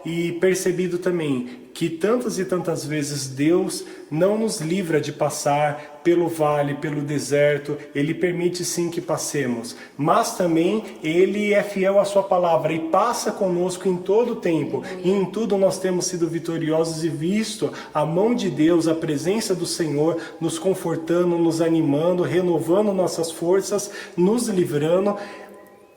e percebido também que tantas e tantas vezes Deus não nos livra de passar pelo vale, pelo deserto. Ele permite sim que passemos, mas também Ele é fiel à sua palavra e passa conosco em todo o tempo. E em tudo nós temos sido vitoriosos e visto a mão de Deus, a presença do Senhor nos confortando, nos animando, renovando nossas forças, nos livrando.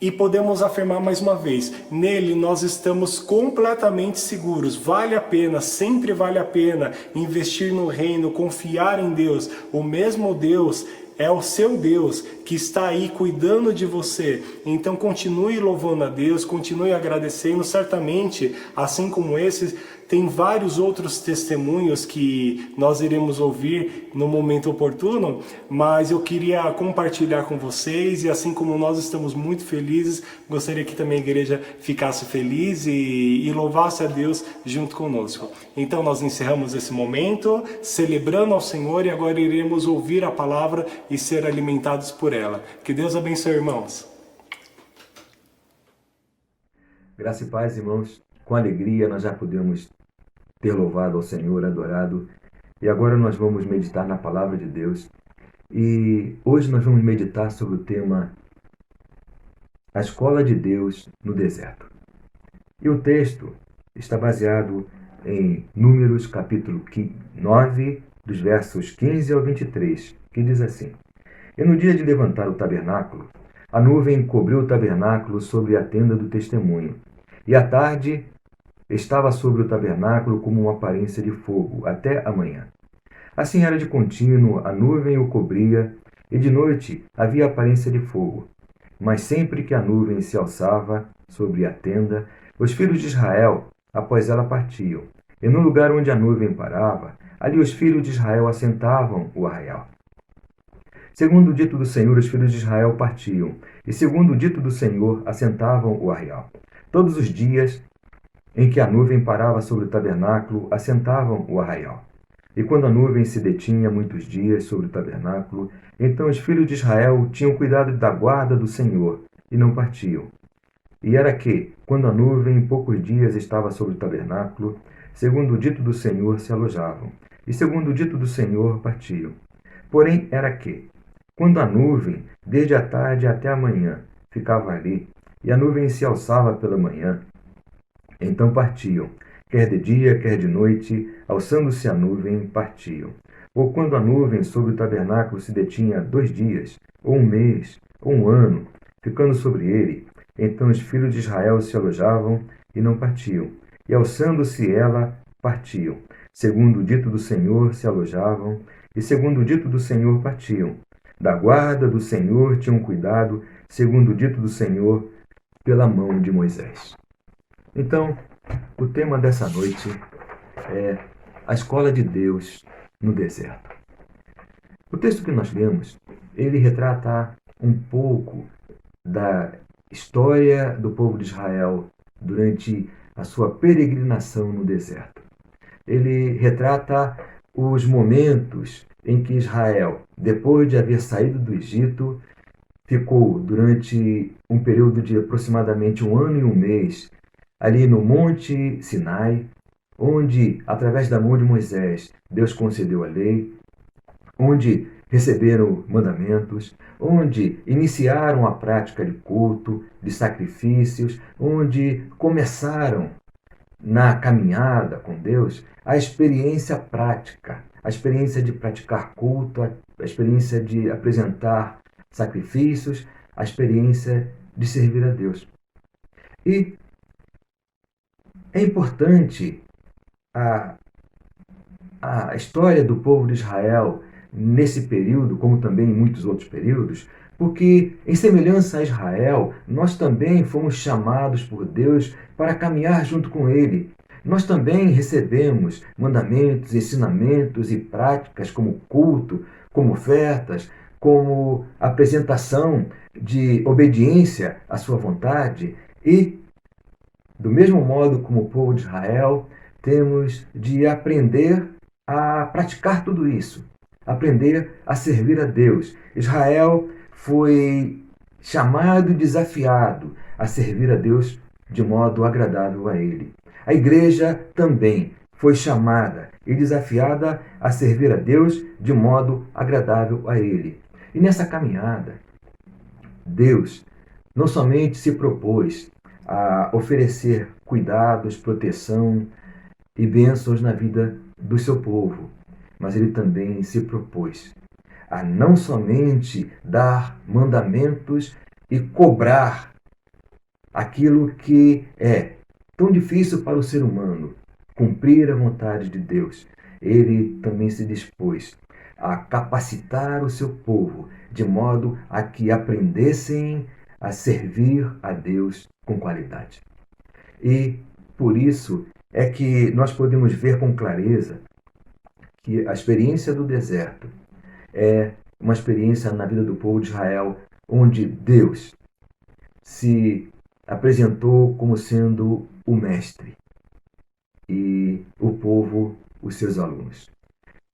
E podemos afirmar mais uma vez, nele nós estamos completamente seguros. Vale a pena, sempre vale a pena investir no reino, confiar em Deus. O mesmo Deus é o seu Deus que está aí cuidando de você. Então continue louvando a Deus, continue agradecendo. Certamente, assim como esses, tem vários outros testemunhos que nós iremos ouvir no momento oportuno, mas eu queria compartilhar com vocês, e assim como nós estamos muito felizes, gostaria que também a igreja ficasse feliz e louvasse a Deus junto conosco. Então nós encerramos esse momento, celebrando ao Senhor, e agora iremos ouvir a palavra e ser alimentados por ela. Que Deus abençoe, irmãos. Graça e paz, irmãos. Com alegria nós já podemos ter louvado ao Senhor, adorado. E agora nós vamos meditar na palavra de Deus. E hoje nós vamos meditar sobre o tema A Escola de Deus no Deserto. E o texto está baseado em Números capítulo 9, dos versos 15 ao 23, que diz assim: E no dia de levantar o tabernáculo, a nuvem cobriu o tabernáculo sobre a tenda do testemunho, e à tarde estava sobre o tabernáculo como uma aparência de fogo, até a manhã. Assim era de contínuo, a nuvem o cobria, e de noite havia aparência de fogo. Mas sempre que a nuvem se alçava sobre a tenda, os filhos de Israel, após ela, partiam. E no lugar onde a nuvem parava, ali os filhos de Israel assentavam o arraial. Segundo o dito do Senhor, os filhos de Israel partiam, e segundo o dito do Senhor, assentavam o arraial. Todos os dias em que a nuvem parava sobre o tabernáculo, assentavam o arraial. E quando a nuvem se detinha muitos dias sobre o tabernáculo, então os filhos de Israel tinham cuidado da guarda do Senhor, e não partiam. E era que, quando a nuvem em poucos dias estava sobre o tabernáculo, segundo o dito do Senhor se alojavam, e segundo o dito do Senhor partiam. Porém era que, quando a nuvem, desde a tarde até a manhã, ficava ali, e a nuvem se alçava pela manhã, então partiam, quer de dia, quer de noite, alçando-se a nuvem, partiam. ou quando a nuvem sobre o tabernáculo se detinha 2 dias, ou 1 mês, ou 1 ano, ficando sobre ele, então os filhos de Israel se alojavam e não partiam, e alçando-se ela, partiam. Segundo o dito do Senhor se alojavam, e segundo o dito do Senhor partiam. Da guarda do Senhor tinham cuidado, segundo o dito do Senhor, pela mão de Moisés. Então, o tema dessa noite é a escola de Deus no deserto. O texto que nós lemos, ele retrata um pouco da história do povo de Israel durante a sua peregrinação no deserto. Ele retrata os momentos em que Israel, depois de haver saído do Egito, ficou durante um período de aproximadamente 1 ano e 1 mês ali no Monte Sinai, onde, através da mão de Moisés, Deus concedeu a lei, onde receberam mandamentos, onde iniciaram a prática de culto, de sacrifícios, onde começaram na caminhada com Deus a experiência prática, a experiência de praticar culto, a experiência de apresentar sacrifícios, a experiência de servir a Deus. E é importante a história do povo de Israel nesse período, como também em muitos outros períodos, porque, em semelhança a Israel, nós também fomos chamados por Deus para caminhar junto com Ele. Nós também recebemos mandamentos, ensinamentos e práticas como culto, como ofertas, como apresentação de obediência à sua vontade e, do mesmo modo como o povo de Israel, temos de aprender a praticar tudo isso, aprender a servir a Deus. Israel foi chamado e desafiado a servir a Deus de modo agradável a Ele. A igreja também foi chamada e desafiada a servir a Deus de modo agradável a Ele. E nessa caminhada, Deus não somente se propôs a oferecer cuidados, proteção e bênçãos na vida do seu povo, mas Ele também se propôs a não somente dar mandamentos e cobrar aquilo que é tão difícil para o ser humano, cumprir a vontade de Deus. Ele também se dispôs a capacitar o seu povo de modo a que aprendessem a servir a Deus com qualidade. E por isso é que nós podemos ver com clareza que a experiência do deserto é uma experiência na vida do povo de Israel onde Deus se apresentou como sendo o mestre e o povo os seus alunos.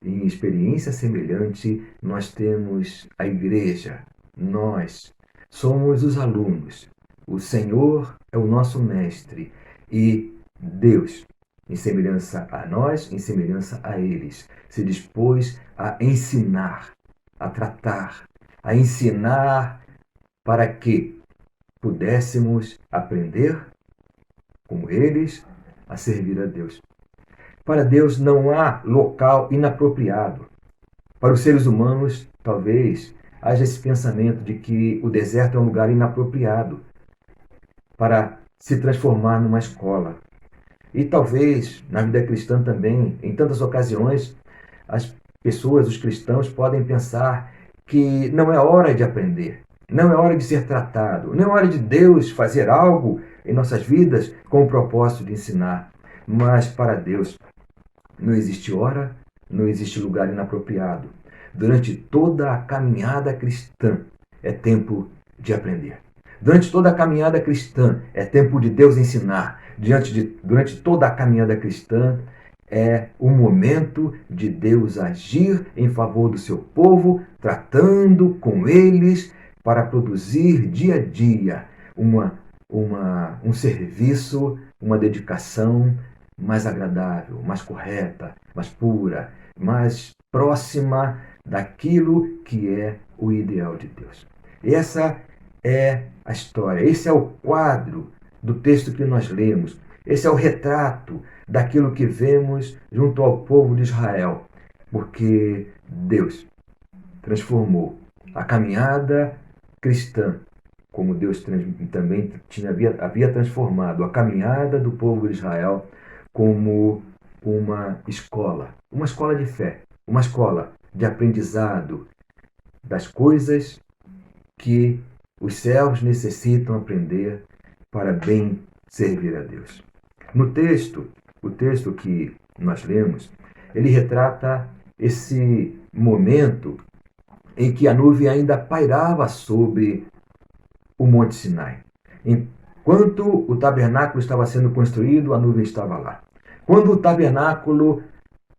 Em experiência semelhante, nós temos a igreja, nós somos os alunos, o Senhor é o nosso mestre e Deus, em semelhança a nós, em semelhança a eles, se dispôs a ensinar, a tratar, a ensinar para que pudéssemos aprender, como eles, a servir a Deus. Para Deus não há local inapropriado. Para os seres humanos, talvez, haja esse pensamento de que o deserto é um lugar inapropriado para se transformar numa escola. E talvez, na vida cristã também, em tantas ocasiões, as pessoas, os cristãos, podem pensar que não é hora de aprender, não é hora de ser tratado, não é hora de Deus fazer algo em nossas vidas com o propósito de ensinar. Mas para Deus não existe hora, não existe lugar inapropriado. Durante toda a caminhada cristã é tempo de aprender. Durante toda a caminhada cristã é tempo de Deus ensinar. Durante toda a caminhada cristã é o momento de Deus agir em favor do seu povo, tratando com eles para produzir dia a dia um serviço, uma dedicação mais agradável, mais correta, mais pura, mais próxima daquilo que é o ideal de Deus. Essa é a história, esse é o quadro do texto que nós lemos, esse é o retrato daquilo que vemos junto ao povo de Israel. porque Deus transformou a caminhada cristã, como Deus também havia transformado a caminhada do povo de Israel como uma escola de fé, uma escola de aprendizado das coisas que os céus necessitam aprender para bem servir a Deus. No texto, o texto que nós lemos, ele retrata esse momento em que a nuvem ainda pairava sobre o Monte Sinai. Enquanto o tabernáculo estava sendo construído, a nuvem estava lá. Quando o tabernáculo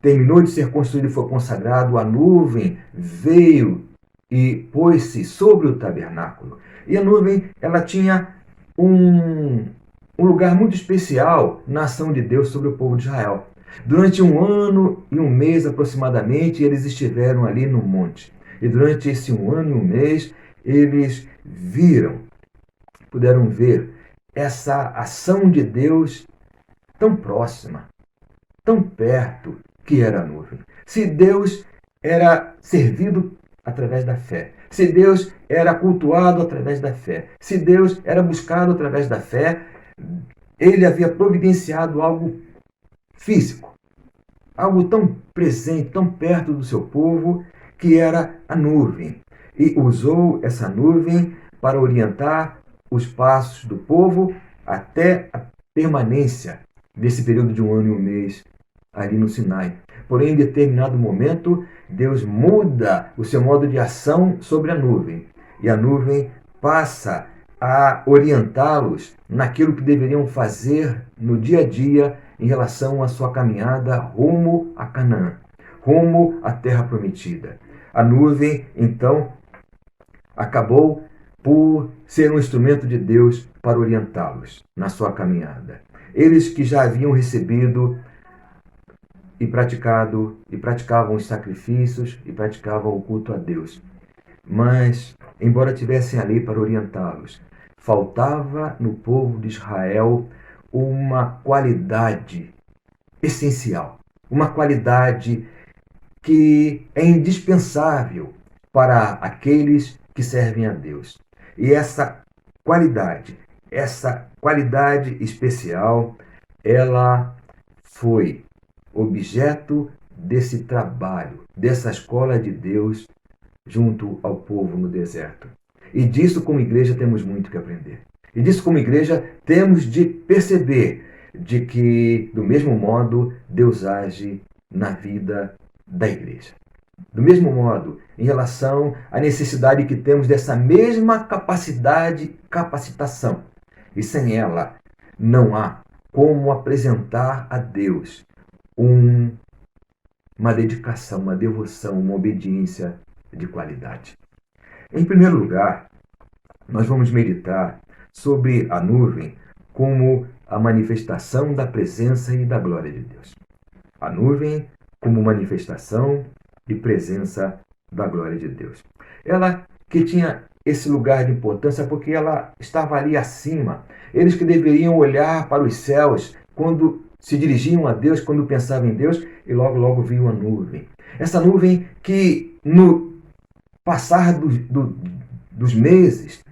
terminou de ser construído e foi consagrado, a nuvem veio e pôs-se sobre o tabernáculo. E a nuvem, ela tinha um lugar muito especial na ação de Deus sobre o povo de Israel. Durante 1 ano e 1 mês aproximadamente, eles estiveram ali no monte. E durante esse 1 ano e 1 mês, eles puderam ver essa ação de Deus tão próxima, tão perto que era a nuvem. Se Deus era servido através da fé, se Deus era cultuado através da fé, se Deus era buscado através da fé, ele havia providenciado algo físico, algo tão presente, tão perto do seu povo, que era a nuvem. E usou essa nuvem para orientar os passos do povo até a permanência desse período de 1 ano e 1 mês ali no Sinai. Porém, em determinado momento, Deus muda o seu modo de ação sobre a nuvem. E a nuvem passa a orientá-los naquilo que deveriam fazer no dia a dia em relação à sua caminhada rumo a Canaã, rumo à terra prometida. A nuvem, então, acabou por ser um instrumento de Deus para orientá-los na sua caminhada. Eles que já haviam recebido e praticavam os sacrifícios e praticavam o culto a Deus. Mas, embora tivessem a lei para orientá-los, faltava no povo de Israel uma qualidade essencial, uma qualidade que é indispensável para aqueles que servem a Deus. E essa qualidade especial, ela foi objeto desse trabalho, dessa escola de Deus junto ao povo no deserto. E disso, como igreja, temos muito que aprender. E disso, como igreja, temos de perceber de que, do mesmo modo, Deus age na vida da igreja. Do mesmo modo, em relação à necessidade que temos dessa mesma capacitação. E sem ela, não há como apresentar a Deus uma dedicação, uma devoção, uma obediência de qualidade. Em primeiro lugar, nós vamos meditar sobre a nuvem como a manifestação da presença e da glória de Deus. A nuvem como manifestação e presença da glória de Deus. Ela que tinha esse lugar de importância porque ela estava ali acima. Eles que deveriam olhar para os céus quando se dirigiam a Deus, quando pensavam em Deus, e logo viam a nuvem. Essa nuvem que no passar dos meses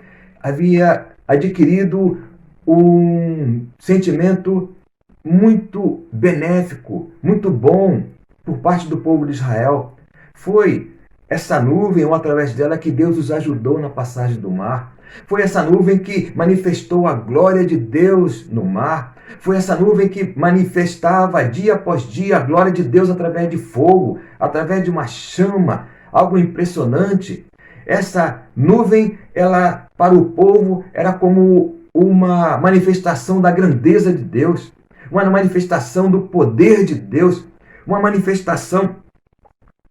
havia adquirido um sentimento muito benéfico, muito bom por parte do povo de Israel. Foi essa nuvem, ou através dela, que Deus os ajudou na passagem do mar. Foi essa nuvem que manifestou a glória de Deus no mar. Foi essa nuvem que manifestava dia após dia a glória de Deus através de fogo, através de uma chama, algo impressionante. Essa nuvem, ela para o povo era como uma manifestação da grandeza de Deus, uma manifestação do poder de Deus, uma manifestação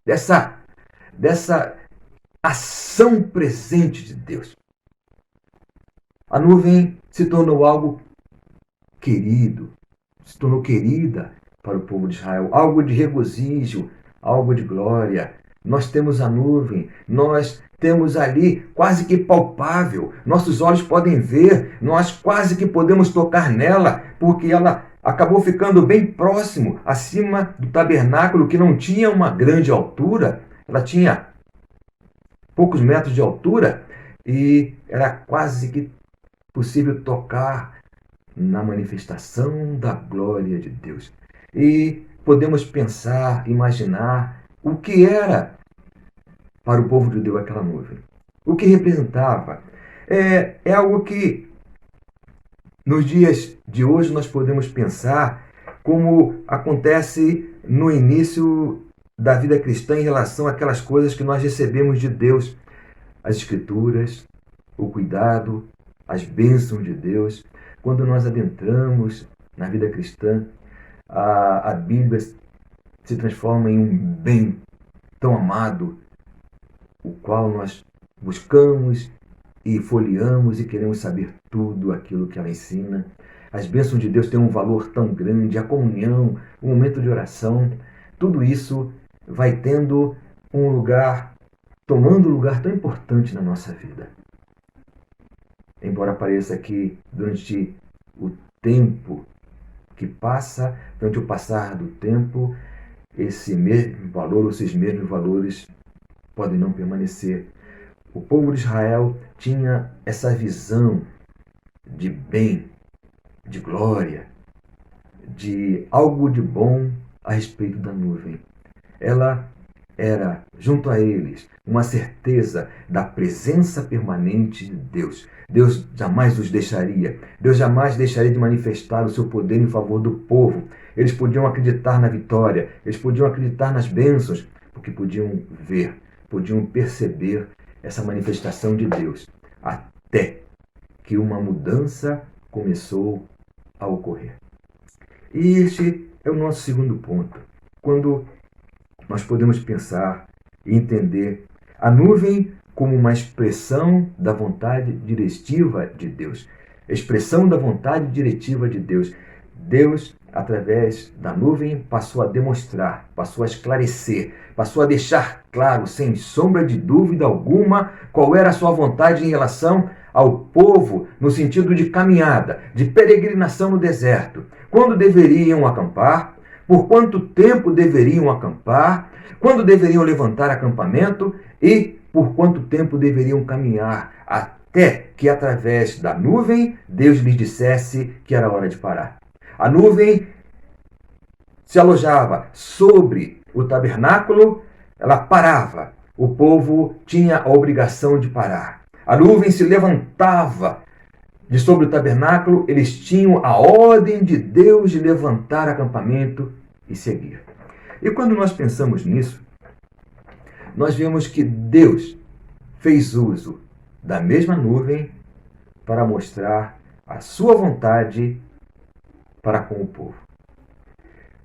dessa ação presente de Deus. A nuvem se tornou algo querido, se tornou querida para o povo de Israel, algo de regozijo, algo de glória. Nós temos a nuvem, nós temos ali quase que palpável, nossos olhos podem ver, nós quase que podemos tocar nela, porque ela acabou ficando bem próximo, acima do tabernáculo, que não tinha uma grande altura, ela tinha poucos metros de altura e era quase que possível tocar na manifestação da glória de Deus. E podemos pensar, imaginar o que era para o povo judeu aquela nuvem. O que representava. É algo que nos dias de hoje nós podemos pensar como acontece no início da vida cristã em relação àquelas coisas que nós recebemos de Deus. As Escrituras, o cuidado, as bênçãos de Deus. Quando nós adentramos na vida cristã, a Bíblia se transforma em um bem tão amado, o qual nós buscamos e folheamos e queremos saber tudo aquilo que ela ensina. As bênçãos de Deus têm um valor tão grande, a comunhão, o momento de oração, tudo isso vai tendo um lugar, tomando um lugar tão importante na nossa vida. Embora pareça que durante o tempo que passa, durante o passar do tempo, esse mesmo valor, ou esses mesmos valores podem não permanecer. O povo de Israel tinha essa visão de bem, de glória, de algo de bom a respeito da nuvem. Ela era, junto a eles, uma certeza da presença permanente de Deus. Deus jamais os deixaria. Deus jamais deixaria de manifestar o seu poder em favor do povo. Eles podiam acreditar na vitória, eles podiam acreditar nas bênçãos, porque podiam ver, podiam perceber essa manifestação de Deus, até que uma mudança começou a ocorrer. E este é o nosso segundo ponto. Quando nós podemos pensar e entender a nuvem como uma expressão da vontade diretiva de Deus. Expressão da vontade diretiva de Deus. Deus, através da nuvem, passou a demonstrar, passou a esclarecer, passou a deixar claro, sem sombra de dúvida alguma, qual era a sua vontade em relação ao povo, no sentido de caminhada, de peregrinação no deserto. Quando deveriam acampar, por quanto tempo deveriam acampar, quando deveriam levantar acampamento e por quanto tempo deveriam caminhar, até que através da nuvem Deus lhes dissesse que era hora de parar. A nuvem se alojava sobre o tabernáculo, ela parava. O povo tinha a obrigação de parar. A nuvem se levantava de sobre o tabernáculo, eles tinham a ordem de Deus de levantar acampamento e seguir. E quando nós pensamos nisso, nós vemos que Deus fez uso da mesma nuvem para mostrar a sua vontade para com o povo.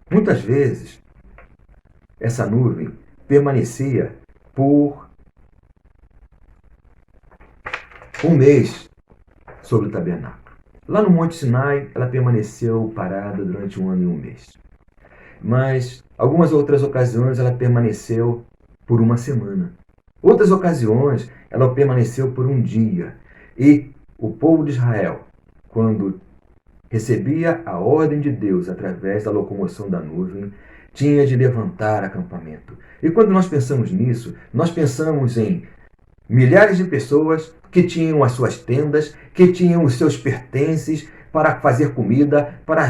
Muitas vezes, essa nuvem permanecia por um mês sobre o tabernáculo. Lá no Monte Sinai, ela permaneceu parada durante 1 ano e 1 mês. Mas, algumas outras ocasiões, ela permaneceu por 1 semana. Outras ocasiões, ela permaneceu por 1 dia. E o povo de Israel, quando recebia a ordem de Deus através da locomoção da nuvem, tinha de levantar acampamento. E quando nós pensamos nisso, nós pensamos em milhares de pessoas que tinham as suas tendas, que tinham os seus pertences para fazer comida, para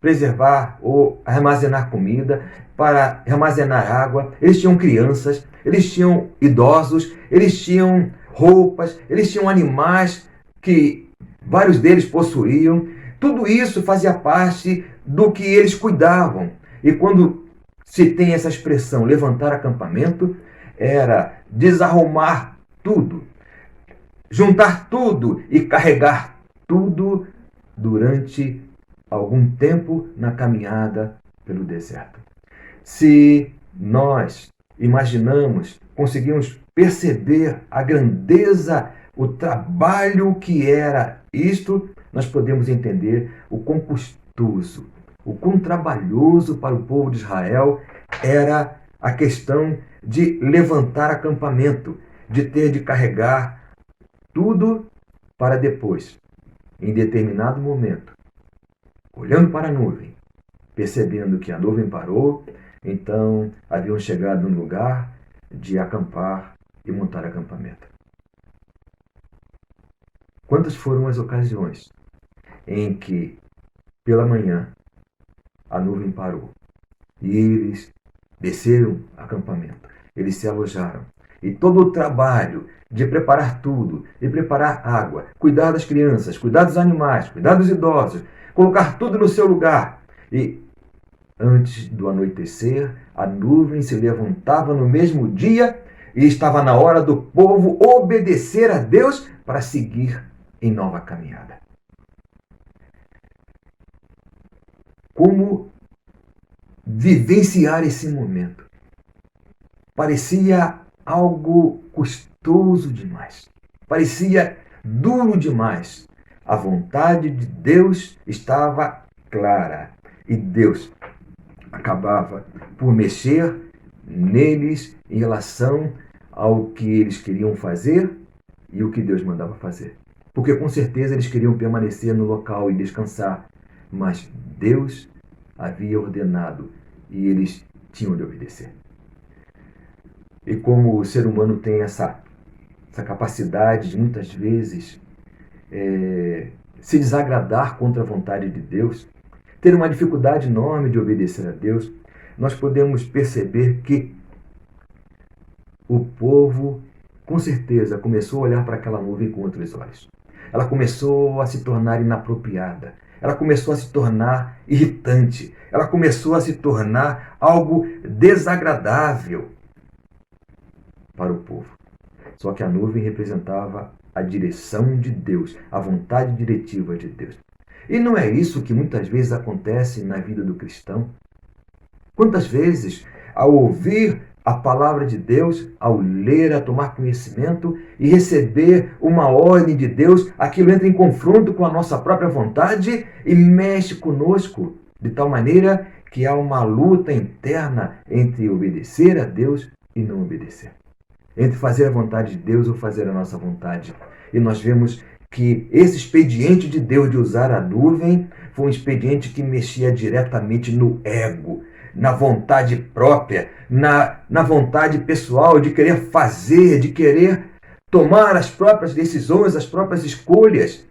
preservar ou armazenar comida, para armazenar água. Eles tinham crianças, eles tinham idosos, eles tinham roupas, eles tinham animais que vários deles possuíam. Tudo isso fazia parte do que eles cuidavam. E quando se tem essa expressão, levantar acampamento, era desarrumar tudo, juntar tudo e carregar tudo durante algum tempo na caminhada pelo deserto. Se nós imaginamos, conseguimos perceber a grandeza, o trabalho que era isto, nós podemos entender o quão custoso, o quão trabalhoso para o povo de Israel era a questão de levantar acampamento, de ter de carregar tudo para depois, em determinado momento, olhando para a nuvem, percebendo que a nuvem parou, então haviam chegado no lugar de acampar e montar acampamento. Quantas foram as ocasiões em que, pela manhã, a nuvem parou e eles desceram acampamento, eles se alojaram. E todo o trabalho de preparar tudo, de preparar água, cuidar das crianças, cuidar dos animais, cuidar dos idosos, colocar tudo no seu lugar. E antes do anoitecer, a nuvem se levantava no mesmo dia e estava na hora do povo obedecer a Deus para seguir em nova caminhada. Como vivenciar esse momento? Parecia algo custoso demais. Parecia duro demais. A vontade de Deus estava clara e Deus acabava por mexer neles em relação ao que eles queriam fazer e o que Deus mandava fazer. Porque com certeza eles queriam permanecer no local e descansar, mas Deus havia ordenado e eles tinham de obedecer. E como o ser humano tem essa capacidade de muitas vezes se desagradar contra a vontade de Deus, ter uma dificuldade enorme de obedecer a Deus, nós podemos perceber que o povo, com certeza, começou a olhar para aquela nuvem com outros olhos. Ela começou a se tornar inapropriada. Ela começou a se tornar irritante. Ela começou a se tornar algo desagradável para o povo. Só que a nuvem representava a direção de Deus, a vontade diretiva de Deus. E não é isso que muitas vezes acontece na vida do cristão? Quantas vezes, ao ouvir a palavra de Deus, ao ler, a tomar conhecimento e receber uma ordem de Deus, aquilo entra em confronto com a nossa própria vontade e mexe conosco, de tal maneira que há uma luta interna entre obedecer a Deus e não obedecer. Entre fazer a vontade de Deus ou fazer a nossa vontade. E nós vemos que esse expediente de Deus de usar a nuvem foi um expediente que mexia diretamente no ego, na vontade própria, na vontade pessoal de querer fazer, de querer tomar as próprias decisões, as próprias escolhas.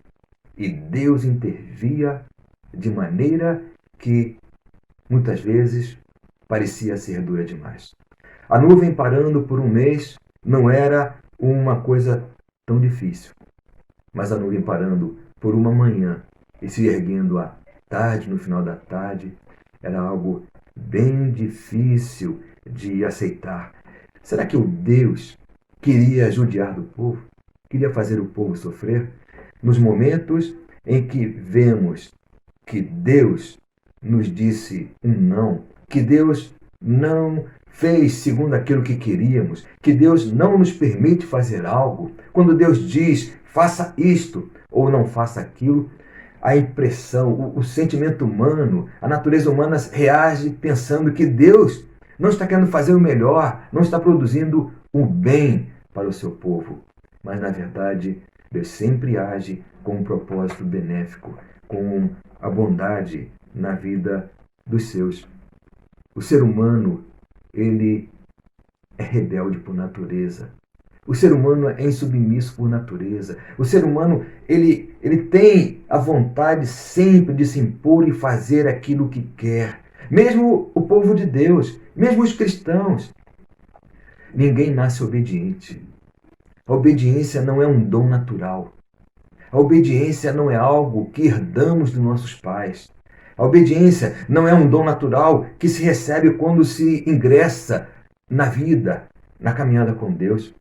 E Deus intervia de maneira que muitas vezes parecia ser dura demais. A nuvem parando por um mês não era uma coisa tão difícil, mas a nuvem parando por uma manhã e se erguendo à tarde, no final da tarde, era algo bem difícil de aceitar. Será que o Deus queria judiar do povo? Queria fazer o povo sofrer? Nos momentos em que vemos que Deus nos disse um não, que Deus não fez segundo aquilo que queríamos, que Deus não nos permite fazer algo, quando Deus diz, faça isto ou não faça aquilo, a impressão, o sentimento humano, a natureza humana reage pensando que Deus não está querendo fazer o melhor, não está produzindo o bem para o seu povo. Mas, na verdade, Deus sempre age com um propósito benéfico, com a bondade na vida dos seus. O ser humano, ele é rebelde por natureza. O ser humano é insubmisso por natureza. O ser humano, ele tem a vontade sempre de se impor e fazer aquilo que quer. Mesmo o povo de Deus, mesmo os cristãos. Ninguém nasce obediente. A obediência não é um dom natural. A obediência não é algo que herdamos dos nossos pais. A obediência não é um dom natural que se recebe quando se ingressa na vida, na caminhada com Deus.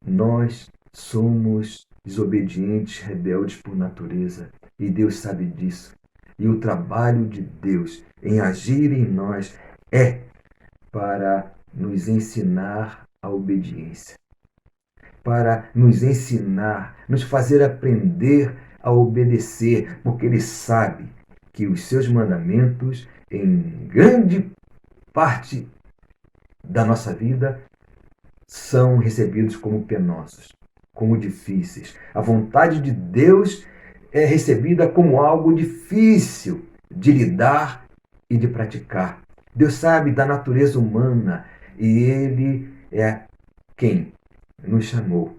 Nós somos desobedientes, rebeldes por natureza, e Deus sabe disso. E o trabalho de Deus em agir em nós é para nos ensinar a obediência, para nos ensinar, nos fazer aprender a obedecer, porque Ele sabe que os seus mandamentos, em grande parte da nossa vida, são recebidos como penosos, como difíceis. A vontade de Deus é recebida como algo difícil de lidar e de praticar. Deus sabe da natureza humana e Ele é quem nos chamou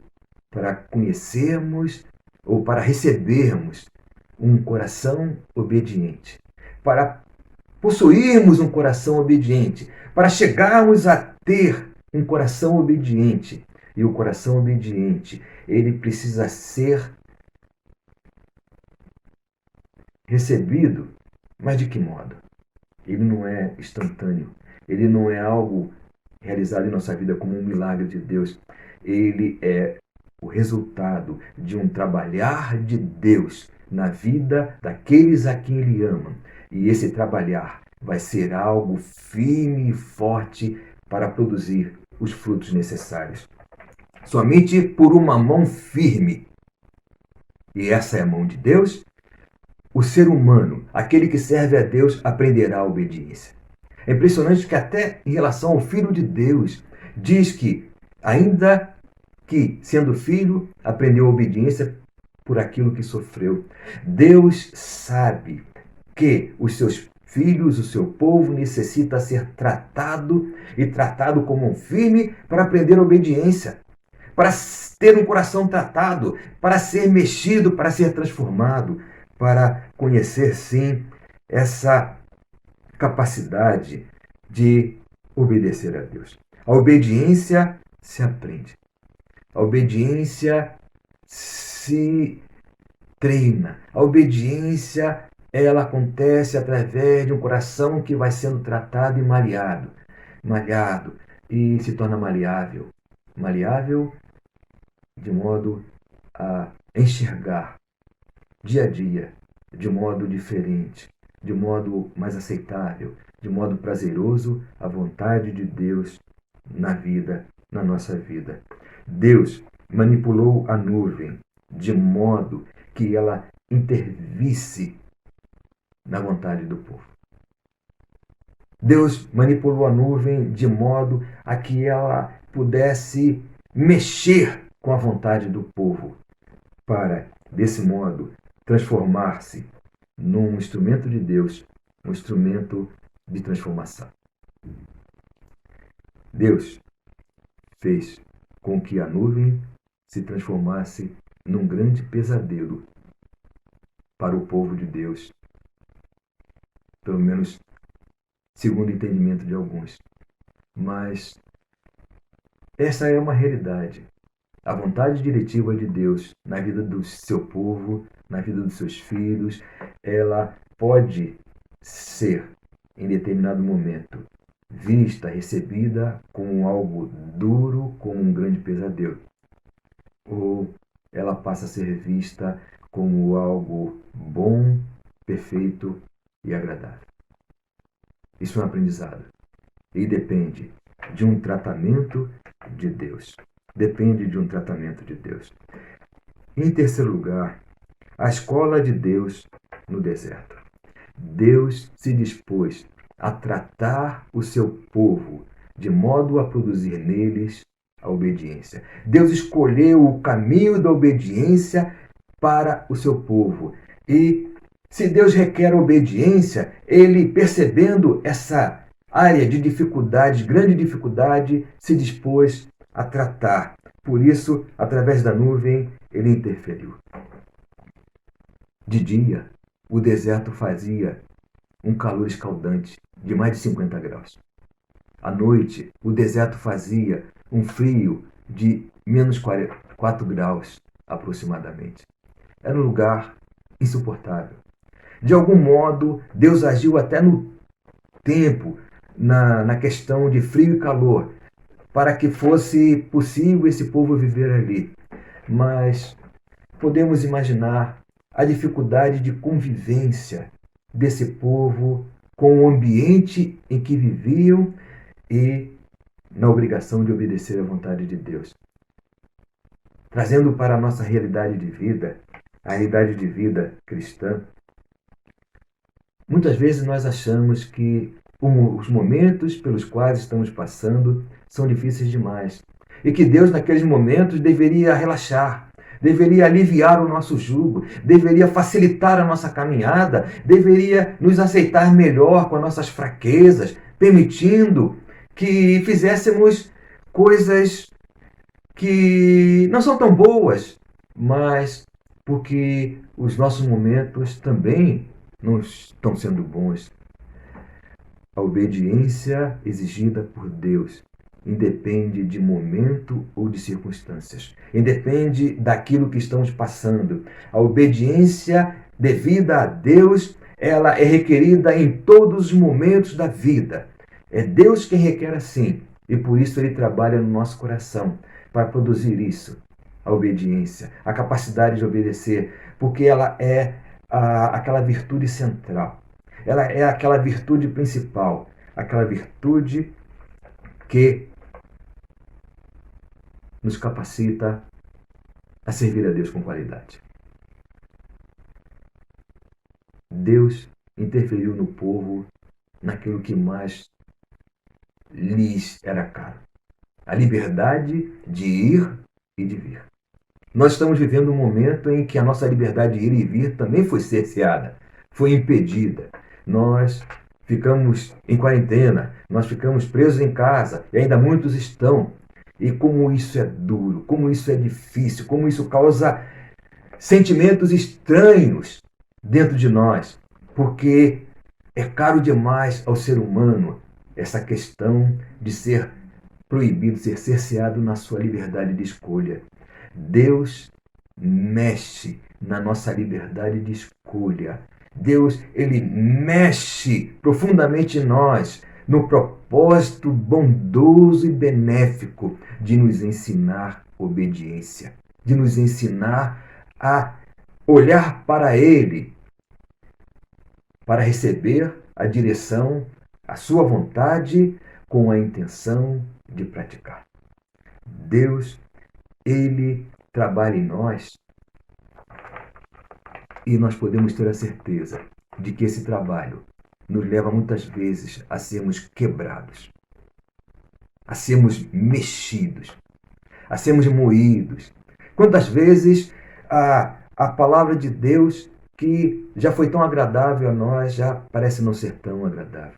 para conhecermos ou para recebermos um coração obediente, para possuirmos um coração obediente, para chegarmos a ter um coração obediente. E o coração obediente, ele precisa ser recebido, mas de que modo? Ele não é instantâneo, ele não é algo realizado em nossa vida como um milagre de Deus. Ele é o resultado de um trabalhar de Deus na vida daqueles a quem Ele ama. E esse trabalhar vai ser algo firme e forte para produzir os frutos necessários. Somente por uma mão firme, e essa é a mão de Deus, o ser humano, aquele que serve a Deus, aprenderá a obediência. É impressionante que até em relação ao Filho de Deus, diz que, ainda que, sendo filho, aprendeu a obediência por aquilo que sofreu. Deus sabe que os seus filhos, o seu povo, necessita ser tratado e tratado como um firme para aprender a obediência, para ter um coração tratado, para ser mexido, para ser transformado, para conhecer, sim, essa capacidade de obedecer a Deus. A obediência se aprende. A obediência se treina. A obediência, ela acontece através de um coração que vai sendo tratado e malhado e se torna maleável. Maleável de modo a enxergar dia a dia, de modo diferente, de modo mais aceitável, de modo prazeroso, a vontade de Deus na vida, na nossa vida. Deus manipulou a nuvem de modo que ela intervisse na vontade do povo. Deus manipulou a nuvem de modo a que ela pudesse mexer com a vontade do povo, para, desse modo, transformar-se num instrumento de Deus, um instrumento de transformação. Deus fez com que a nuvem se transformasse num grande pesadelo para o povo de Deus, pelo menos segundo o entendimento de alguns. Mas essa é uma realidade. A vontade diretiva de Deus na vida do seu povo, na vida dos seus filhos, ela pode ser, em determinado momento, vista, recebida como algo duro, como um grande pesadelo. Ou ela passa a ser vista como algo bom, perfeito e agradável. Isso é um aprendizado. E depende de um tratamento de Deus. Depende de um tratamento de Deus. Em terceiro lugar, a escola de Deus no deserto. Deus se dispôs a tratar o seu povo de modo a produzir neles a obediência. Deus escolheu o caminho da obediência para o seu povo. E se Deus requer obediência, Ele, percebendo essa área de dificuldade, grande dificuldade, se dispôs a tratar. Por isso, através da nuvem, Ele interferiu. De dia, o deserto fazia um calor escaldante de mais de 50 graus. À noite, o deserto fazia um frio de menos 4 graus aproximadamente. Era um lugar insuportável. De algum modo, Deus agiu até no tempo, na questão de frio e calor, para que fosse possível esse povo viver ali. Mas podemos imaginar a dificuldade de convivência desse povo com o ambiente em que viviam e na obrigação de obedecer à vontade de Deus. Trazendo para a nossa realidade de vida, a realidade de vida cristã, muitas vezes nós achamos que os momentos pelos quais estamos passando são difíceis demais e que Deus, naqueles momentos, deveria relaxar, deveria aliviar o nosso jugo, deveria facilitar a nossa caminhada, deveria nos aceitar melhor com as nossas fraquezas, permitindo que fizéssemos coisas que não são tão boas, mas porque os nossos momentos também não estão sendo bons. A obediência exigida por Deus independe de momento ou de circunstâncias. Independe daquilo que estamos passando. A obediência devida a Deus, ela é requerida em todos os momentos da vida. É Deus quem requer assim, e por isso Ele trabalha no nosso coração para produzir isso, a obediência, a capacidade de obedecer, porque ela é aquela virtude central. Ela é aquela virtude principal, aquela virtude que nos capacita a servir a Deus com qualidade. Deus interferiu no povo naquilo que mais lhes era caro: a liberdade de ir e de vir. Nós estamos vivendo um momento em que a nossa liberdade de ir e vir também foi cerceada, foi impedida. Nós ficamos em quarentena, nós ficamos presos em casa, e ainda muitos estão. E como isso é duro, como isso é difícil, como isso causa sentimentos estranhos dentro de nós, porque é caro demais ao ser humano essa questão de ser proibido, ser cerceado na sua liberdade de escolha. Deus mexe na nossa liberdade de escolha. Deus, Ele mexe profundamente em nós, no propósito bondoso e benéfico de nos ensinar obediência, de nos ensinar a olhar para Ele, para receber a direção, a sua vontade, com a intenção de praticar. Deus, Ele trabalha em nós e nós podemos ter a certeza de que esse trabalho nos leva muitas vezes a sermos quebrados, a sermos mexidos, a sermos moídos. Quantas vezes a palavra de Deus, que já foi tão agradável a nós, já parece não ser tão agradável.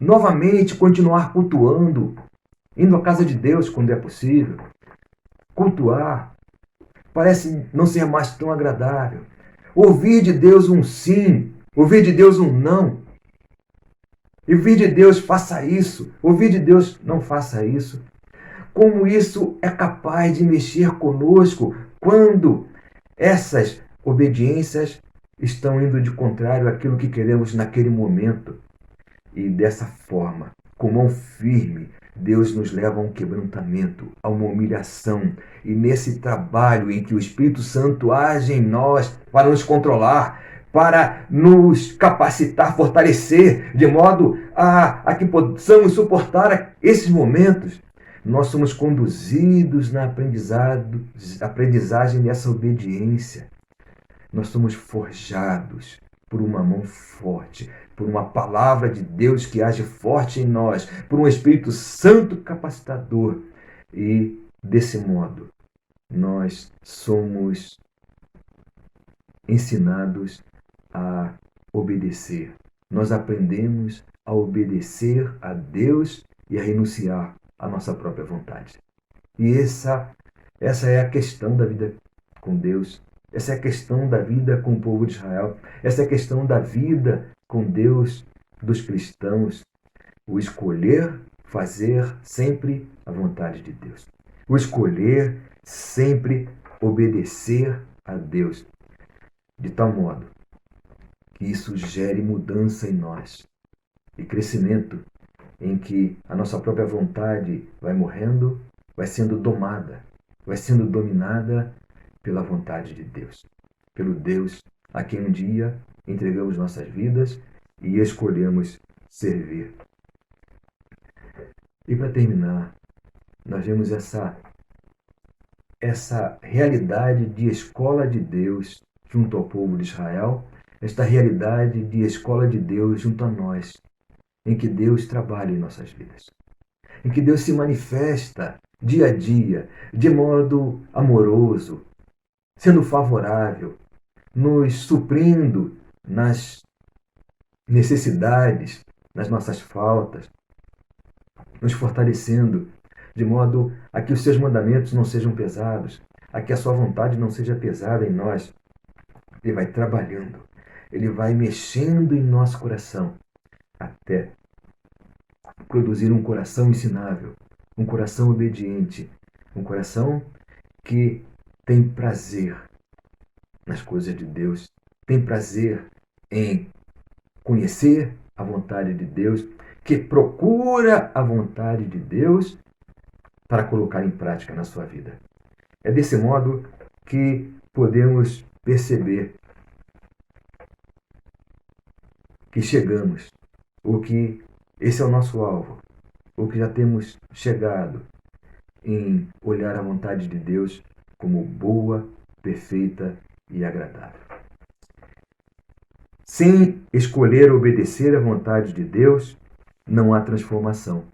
Novamente continuar cultuando, indo à casa de Deus quando é possível. Cultuar parece não ser mais tão agradável. Ouvir de Deus um sim, ouvir de Deus um não. Ouvir de Deus, faça isso. Ouvir de Deus, não faça isso. Como isso é capaz de mexer conosco quando essas obediências estão indo de contrário àquilo que queremos naquele momento. E dessa forma, com mão firme, Deus nos leva a um quebrantamento, a uma humilhação. E nesse trabalho em que o Espírito Santo age em nós para nos controlar, para nos capacitar, fortalecer, de modo a que possamos suportar esses momentos, nós somos conduzidos na aprendizagem dessa obediência. Nós somos forjados por uma mão forte, por uma palavra de Deus que age forte em nós, por um Espírito Santo capacitador. E, desse modo, nós somos ensinados a obedecer. Nós aprendemos a obedecer a Deus e a renunciar à nossa própria vontade. E essa é a questão da vida com Deus. Essa é a questão da vida com o povo de Israel. Essa é a questão da vida com Deus dos cristãos. O escolher fazer sempre a vontade de Deus. O escolher sempre obedecer a Deus. De tal modo que isso gere mudança em nós e crescimento, em que a nossa própria vontade vai morrendo, vai sendo domada, vai sendo dominada pela vontade de Deus, pelo Deus a quem um dia entregamos nossas vidas e escolhemos servir. E para terminar, nós vemos essa realidade de escola de Deus junto ao povo de Israel, esta realidade de escola de Deus junto a nós, em que Deus trabalha em nossas vidas, em que Deus se manifesta dia a dia, de modo amoroso, sendo favorável, nos suprindo nas necessidades, nas nossas faltas, nos fortalecendo, de modo a que os seus mandamentos não sejam pesados, a que a sua vontade não seja pesada em nós. Ele vai trabalhando, ele vai mexendo em nosso coração, até produzir um coração ensinável, um coração obediente, um coração que tem prazer nas coisas de Deus, tem prazer em conhecer a vontade de Deus, que procura a vontade de Deus para colocar em prática na sua vida. É desse modo que podemos perceber que chegamos, ou que esse é o nosso alvo, ou que já temos chegado em olhar a vontade de Deus como boa, perfeita e agradável. Sem escolher obedecer à vontade de Deus, não há transformação.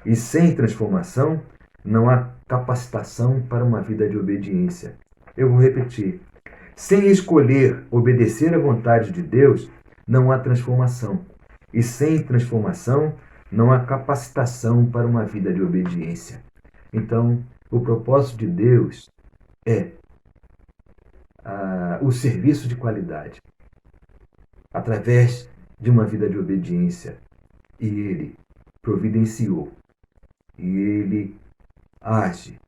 E sem transformação, não há capacitação para uma vida de obediência. Eu vou repetir. Sem escolher obedecer à vontade de Deus, não há transformação. E sem transformação, não há capacitação para uma vida de obediência. Então, o propósito de Deus é o serviço de qualidade, através de uma vida de obediência. E Ele providenciou, e Ele age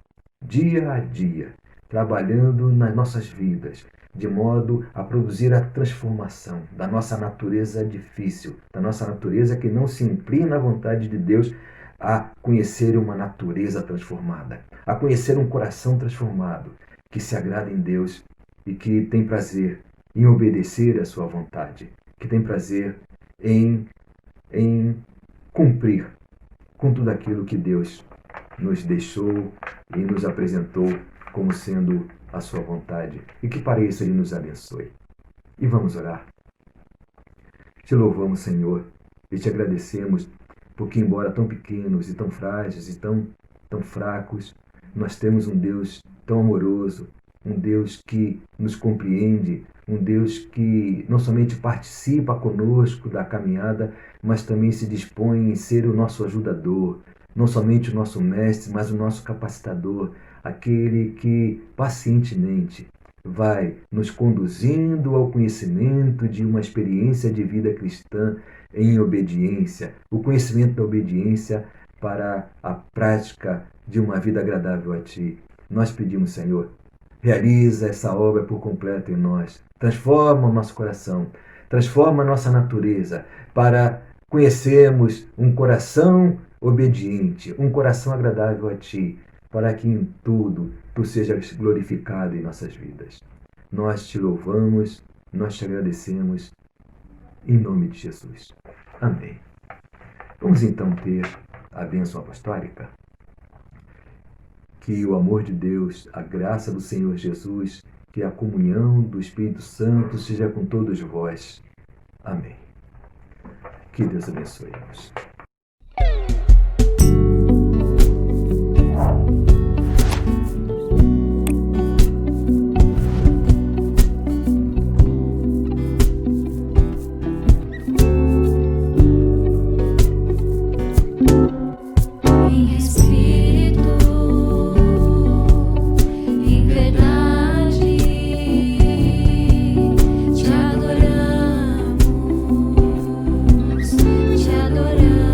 dia a dia, trabalhando nas nossas vidas, de modo a produzir a transformação da nossa natureza difícil, da nossa natureza que não se inclina à vontade de Deus, a conhecer uma natureza transformada, a conhecer um coração transformado, que se agrada em Deus e que tem prazer em obedecer a sua vontade, que tem prazer em cumprir com tudo aquilo que Deus nos deixou e nos apresentou como sendo a sua vontade, e que para isso Ele nos abençoe. E vamos orar. Te louvamos, Senhor, e te agradecemos, porque embora tão pequenos e tão frágeis e tão fracos, nós temos um Deus tão amoroso, um Deus que nos compreende, um Deus que não somente participa conosco da caminhada, mas também se dispõe em ser o nosso ajudador, não somente o nosso mestre, mas o nosso capacitador, aquele que pacientemente vai nos conduzindo ao conhecimento de uma experiência de vida cristã em obediência, o conhecimento da obediência para a prática de uma vida agradável a Ti. Nós pedimos, Senhor, realiza essa obra por completo em nós, transforma o nosso coração, transforma a nossa natureza para conhecermos um coração obediente, um coração agradável a Ti, para que em tudo Tu sejas glorificado em nossas vidas. Nós Te louvamos, nós Te agradecemos, em nome de Jesus. Amém. Vamos então ter a bênção apostólica. Que o amor de Deus, a graça do Senhor Jesus, que a comunhão do Espírito Santo seja com todos vós. Amém. Que Deus abençoe-nos. Te adoramos.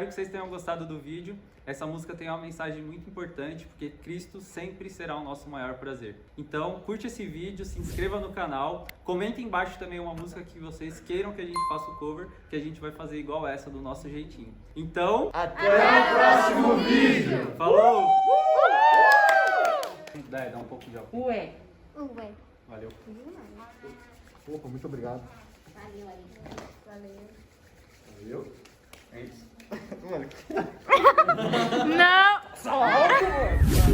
que vocês tenham gostado do vídeo. Essa música tem uma mensagem muito importante, porque Cristo sempre será o nosso maior prazer. Então, curte esse vídeo, se inscreva no canal, comenta embaixo também uma música que vocês queiram que a gente faça o cover, que a gente vai fazer igual essa, do nosso jeitinho. Então, Até o próximo vídeo! falou! Dá um pouco de álcool. Ué. Ué. Valeu. Opa, muito obrigado. Valeu aí. Valeu. Valeu. É isso. Não! Só álcool, mano.